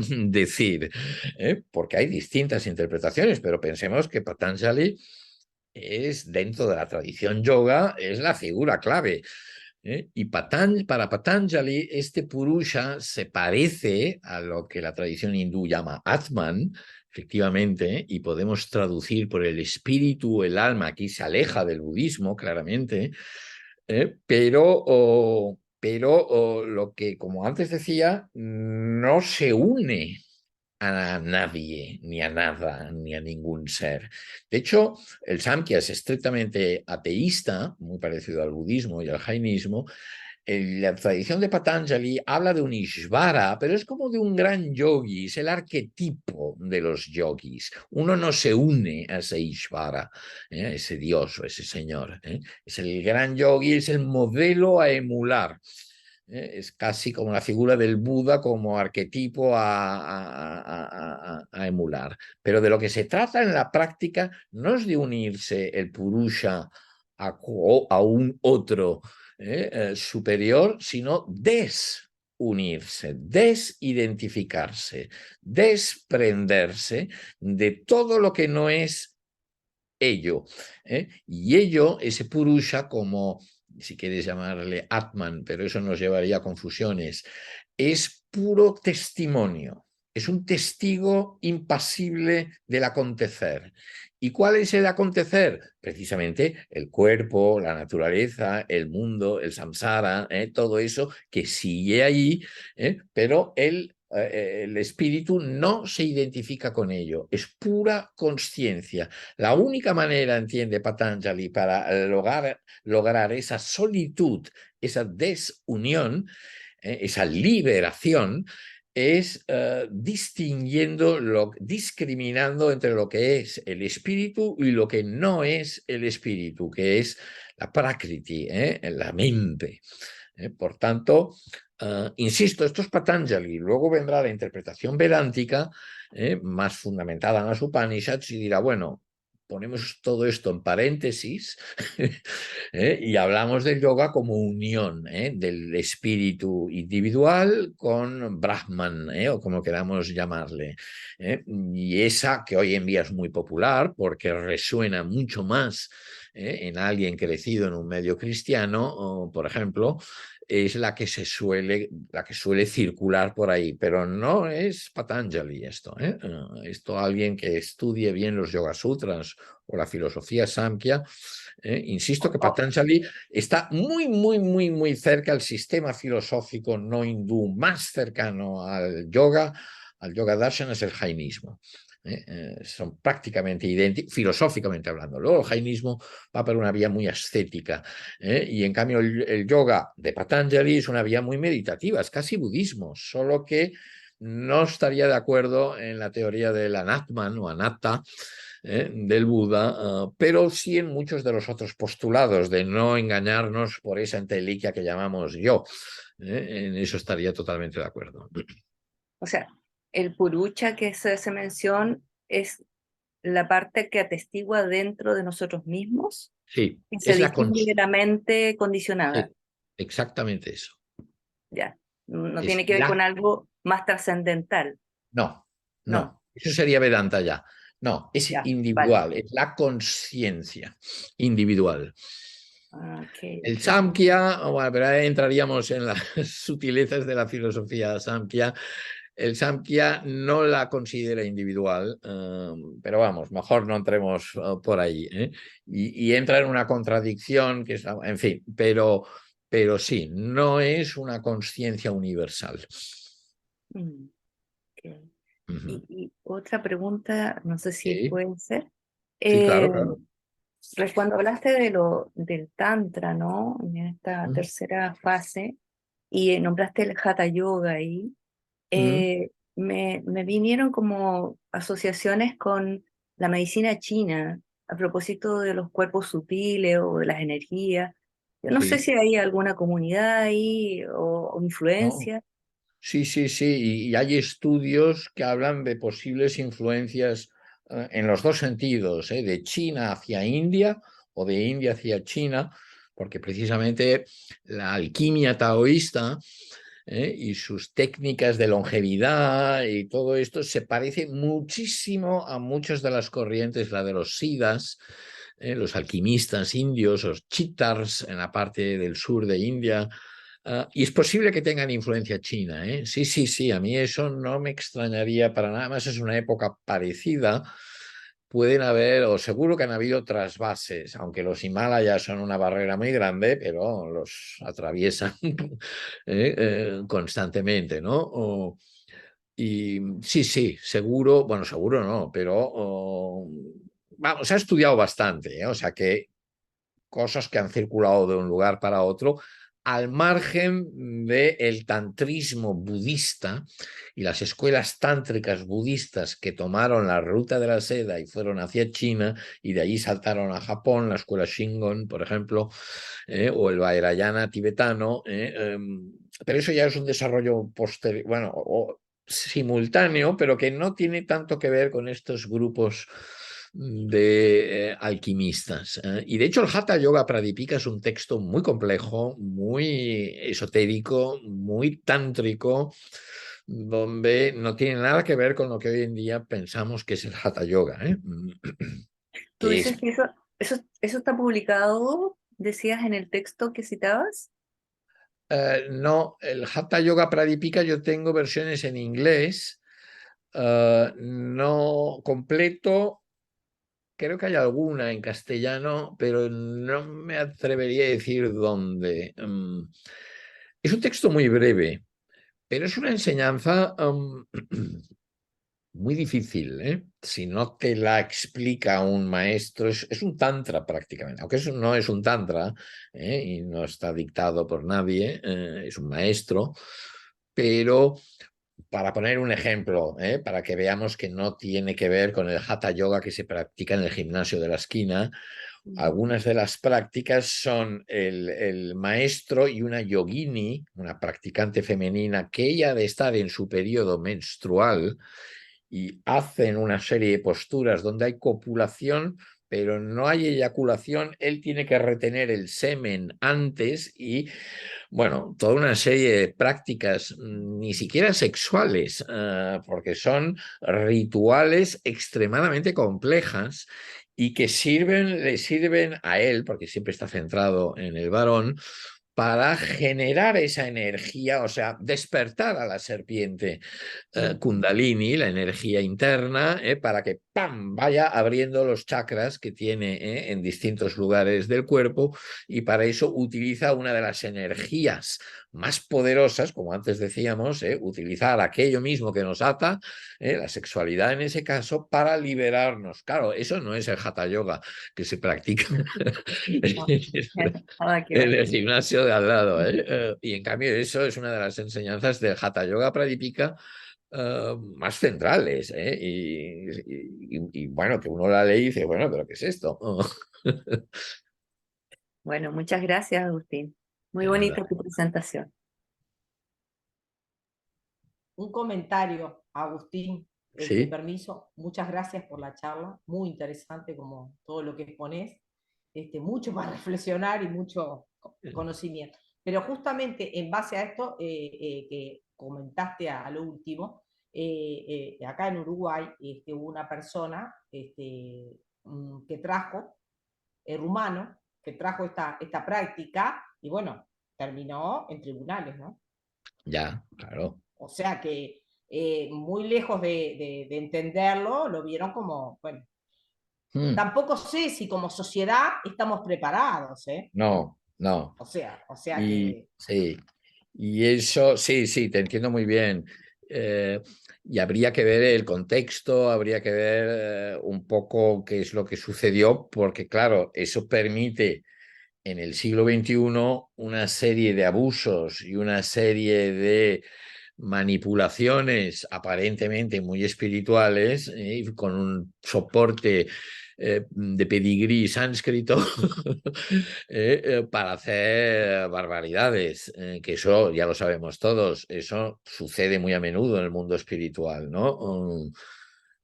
decir, porque hay distintas interpretaciones, pero pensemos que Patanjali es, dentro de la tradición yoga, es la figura clave. Y para Patanjali, este Purusha se parece a lo que la tradición hindú llama Atman, efectivamente, y podemos traducir por el espíritu, el alma. Aquí se aleja del budismo, claramente, pero lo que, como antes decía, no se une a nadie, ni a nada, ni a ningún ser. De hecho, el Samkhya es estrictamente ateísta, muy parecido al budismo y al jainismo. La tradición de Patanjali habla de un Ishvara, pero es como de un gran yogi, es el arquetipo de los yogis. Uno no se une a ese Ishvara, a ese dios o ese señor. Es el gran yogi, es el modelo a emular. Es casi como la figura del Buda como arquetipo a emular. Pero de lo que se trata en la práctica no es de unirse el Purusha a un otro superior, sino desunirse, desidentificarse, desprenderse de todo lo que no es ello. Y ello, ese purusha, como si quieres llamarle Atman, pero eso nos llevaría a confusiones, es puro testimonio. Es un testigo impasible del acontecer. ¿Y cuál es el acontecer? Precisamente el cuerpo, la naturaleza, el mundo, el samsara, todo eso que sigue ahí, pero el espíritu no se identifica con ello, es pura conciencia. La única manera, entiende Patanjali, para lograr esa solitud, esa desunión, esa liberación, es discriminando entre lo que es el espíritu y lo que no es el espíritu, que es la prakriti, la mente. Por tanto, insisto, esto es Patanjali. Luego vendrá la interpretación vedántica, más fundamentada en las Upanishads, y dirá, bueno, ponemos todo esto en paréntesis y hablamos del yoga como unión del espíritu individual con Brahman, o como queramos llamarle. Y esa que hoy en día es muy popular porque resuena mucho más en alguien crecido en un medio cristiano, o, por ejemplo, es la que suele circular por ahí, pero no es Patanjali esto. Esto alguien que estudie bien los Yoga Sutras o la filosofía Samkhya, insisto que Patanjali está muy, muy, muy, muy cerca al sistema filosófico no hindú más cercano al yoga darshan es el jainismo. Son prácticamente idénticos, filosóficamente hablando. Luego el jainismo va por una vía muy ascética, y en cambio el yoga de Patanjali es una vía muy meditativa, es casi budismo, solo que no estaría de acuerdo en la teoría del anatman o anatta del Buda, pero sí en muchos de los otros postulados de no engañarnos por esa entelequia que llamamos yo. En eso estaría totalmente de acuerdo. O sea, el purucha que se hace mención es la parte que atestigua dentro de nosotros mismos, Sí, que se es distingue de la mente condicionada. exactamente eso. Ya. No Es tiene que ver con algo más trascendental. No, No. no, eso sería Vedanta ya. No, es Ya, vale. individual, es la conciencia individual. Okay, El okay. Samkhya, bueno, pero ahí entraríamos en las sutilezas de la filosofía Samkhya. El Samkhya no la considera individual, pero vamos, mejor no entremos por ahí. Y entra en una contradicción, que es, en fin, pero sí, no es una conciencia universal. Mm, okay. Ujú. Y otra pregunta, no sé si Sí, puede ser. sí, claro, Eh, claro. Cuando hablaste del Tantra, ¿no? En esta Ujú, tercera fase, y nombraste el Hatha Yoga ahí, ujú. me vinieron como asociaciones con la medicina china, a propósito de los cuerpos sutiles o de las energías. Yo no sé Sí, si hay alguna comunidad ahí o no. influencia. Sí, sí, sí. Y hay estudios que hablan de posibles influencias en los dos sentidos, de China hacia India o de India hacia China, porque precisamente la alquimia taoísta y sus técnicas de longevidad y todo esto se parece muchísimo a muchas de las corrientes, la de los siddhas, los alquimistas indios, los chittars en la parte del sur de India. Y es posible que tengan influencia china, ¿eh? Sí, sí, sí, a mí eso no me extrañaría para nada más, es una época parecida. Pueden haber, o seguro que han habido trasvases, aunque los Himalayas son una barrera muy grande, pero los atraviesan constantemente, ¿no? Y sí, sí, seguro, bueno, seguro no, pero vamos, se ha estudiado bastante, o sea que cosas que han circulado de un lugar para otro, al margen del tantrismo budista y las escuelas tántricas budistas que tomaron la ruta de la seda y fueron hacia China y de allí saltaron a Japón, la escuela Shingon, por ejemplo, o el Vajrayana tibetano, pero eso ya es un desarrollo posterior, bueno, simultáneo, pero que no tiene tanto que ver con estos grupos de alquimistas. Y de hecho el Hatha Yoga Pradipika es un texto muy complejo, muy esotérico, muy tántrico, donde no tiene nada que ver con lo que hoy en día pensamos que es el Hatha Yoga, Tú que es dices que eso está publicado, decías en el texto que citabas. no, el Hatha Yoga Pradipika yo tengo versiones en inglés, no completo. Creo que hay alguna en castellano, pero no me atrevería a decir dónde. Es un texto muy breve, pero es una enseñanza muy difícil, ¿eh? Si no te la explica un maestro, es un tantra prácticamente, aunque eso no es un tantra, y no está dictado por nadie, es un maestro, pero para poner un ejemplo, para que veamos que no tiene que ver con el hatha yoga que se practica en el gimnasio de la esquina, algunas de las prácticas son el maestro y una yogini, una practicante femenina, que ella ha de estar en su periodo menstrual y hacen una serie de posturas donde hay copulación, pero no hay eyaculación. Él tiene que retener el semen antes y, bueno, toda una serie de prácticas, ni siquiera sexuales, porque son rituales extremadamente complejas y que le sirven a él, porque siempre está centrado en el varón, para generar esa energía, o sea, despertar a la serpiente Kundalini, la energía interna, para que ¡pam! Vaya abriendo los chakras que tiene en distintos lugares del cuerpo, y para eso utiliza una de las energías más poderosas, como antes decíamos, utilizar aquello mismo que nos ata, la sexualidad en ese caso, para liberarnos. Claro, eso no es el Hatha Yoga que se practica No, nada que en ver. el gimnasio de al lado, y en cambio eso es una de las enseñanzas del Hatha Yoga Pradipika más centrales, y bueno, que uno la lee y dice, bueno, pero ¿qué es esto? Bueno, muchas gracias, Agustín. Muy De nada. bonita tu presentación. Un comentario, Agustín, Sí, permiso. Muchas gracias por la charla, muy interesante como todo lo que exponés, mucho para reflexionar y mucho conocimiento. Pero justamente en base a esto que comentaste a lo último, acá en Uruguay hubo una persona que trajo, rumano, que trajo esta práctica y bueno, terminó en tribunales, ¿no? ya, claro. O sea que muy lejos de entenderlo, lo vieron como, bueno, Hmm. tampoco sé si como sociedad estamos preparados, ¿eh? No, no. O sea Y que sí, y eso, sí, sí, te entiendo muy bien. Y habría que ver el contexto, habría que ver un poco qué es lo que sucedió, porque claro, eso permite en el siglo XXI una serie de abusos y una serie de manipulaciones aparentemente muy espirituales, con un soporte de pedigrí sánscrito, para hacer barbaridades, que eso ya lo sabemos todos, eso sucede muy a menudo en el mundo espiritual, ¿no?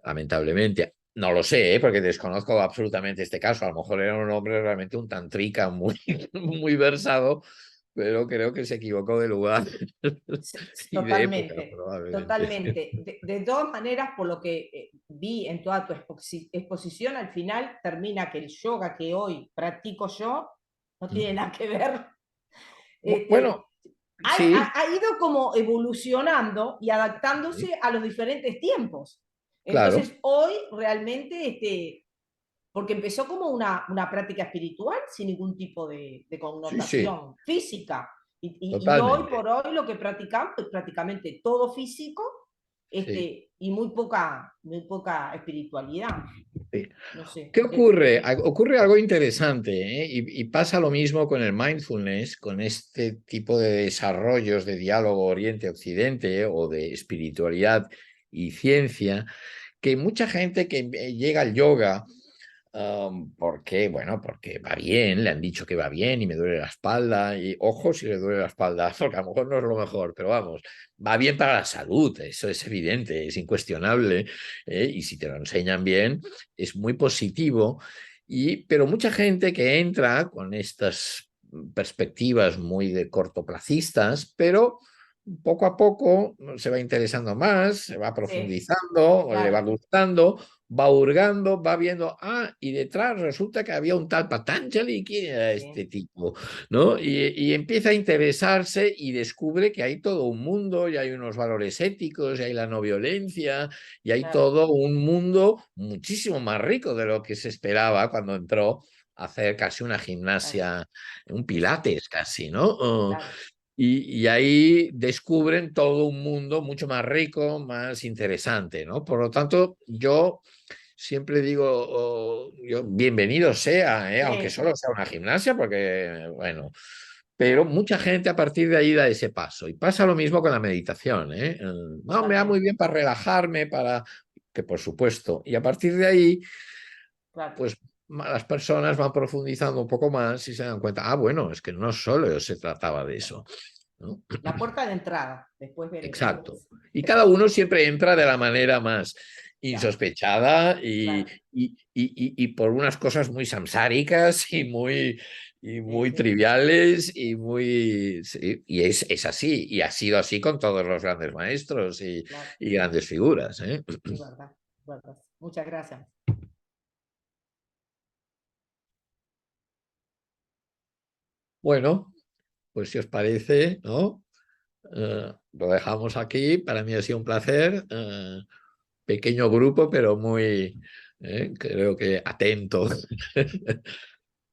Lamentablemente. No lo sé, porque desconozco absolutamente este caso. A lo mejor era un hombre realmente un tantrica muy, muy versado, pero creo que se equivocó de lugar y de época, totalmente, probablemente. totalmente. De todas maneras, por lo que vi en toda tu exposición, al final termina que el yoga que hoy practico yo no tiene nada que ver. Bueno, Este, sí, ha ido como evolucionando y sí, adaptándose a los diferentes tiempos. claro. Entonces, hoy realmente, porque empezó como una práctica espiritual sin ningún tipo de Sí, sí, connotación física. Y hoy totalmente. por hoy lo que practicamos es prácticamente todo físico, Sí. y muy poca espiritualidad. Sí. No sé. ¿Qué ocurre? Ocurre algo interesante, y pasa lo mismo con el mindfulness, con este tipo de desarrollos de diálogo Oriente-Occidente, o de espiritualidad y ciencia, que mucha gente que llega al yoga ¿Por qué? Bueno, porque va bien, le han dicho que va bien y me duele la espalda. Y ojo si le duele la espalda, porque a lo mejor no es lo mejor, pero vamos, va bien para la salud, eso es evidente, es incuestionable. Y si te lo enseñan bien, es muy positivo. Pero mucha gente que entra con estas perspectivas muy de cortoplacistas, pero poco a poco se va interesando más, se va Sí, profundizando, le va claro, gustando, va hurgando, va viendo, y detrás resulta que había un tal Patanjali, ¿quién era sí, este tipo? ¿No? Y empieza a interesarse y descubre que hay todo un mundo, y hay unos valores éticos, y hay la no violencia, y hay claro, todo un mundo muchísimo más rico de lo que se esperaba cuando entró a hacer casi una claro, gimnasia, un exacto, pilates casi, ¿no? claro, Y ahí descubren todo un mundo mucho más rico, más interesante, ¿no? Por lo tanto, yo siempre digo, bienvenido sea, aunque sí, solo sea una gimnasia, porque, bueno, pero mucha gente a partir de ahí da ese paso. Y pasa lo mismo con la meditación, ¿eh? No, me va muy totalmente, bien para relajarme, que por supuesto. Y a partir de ahí, claro. pues las personas van profundizando un poco más y se dan cuenta, bueno, es que no solo se trataba de eso, ¿no? La puerta de entrada, después veremos. Exacto. Y cada uno siempre entra de la manera más Claro, insospechada claro, y por unas cosas muy samsáricas y sí, muy sí, triviales y muy... sí, y es así, y ha sido así con todos los grandes maestros claro, y grandes figuras, ¿eh? es verdad, es verdad. Muchas gracias. Bueno, pues si os parece, ¿no? Lo dejamos aquí. Para mí ha sido un placer. Pequeño grupo, pero muy, creo que atento.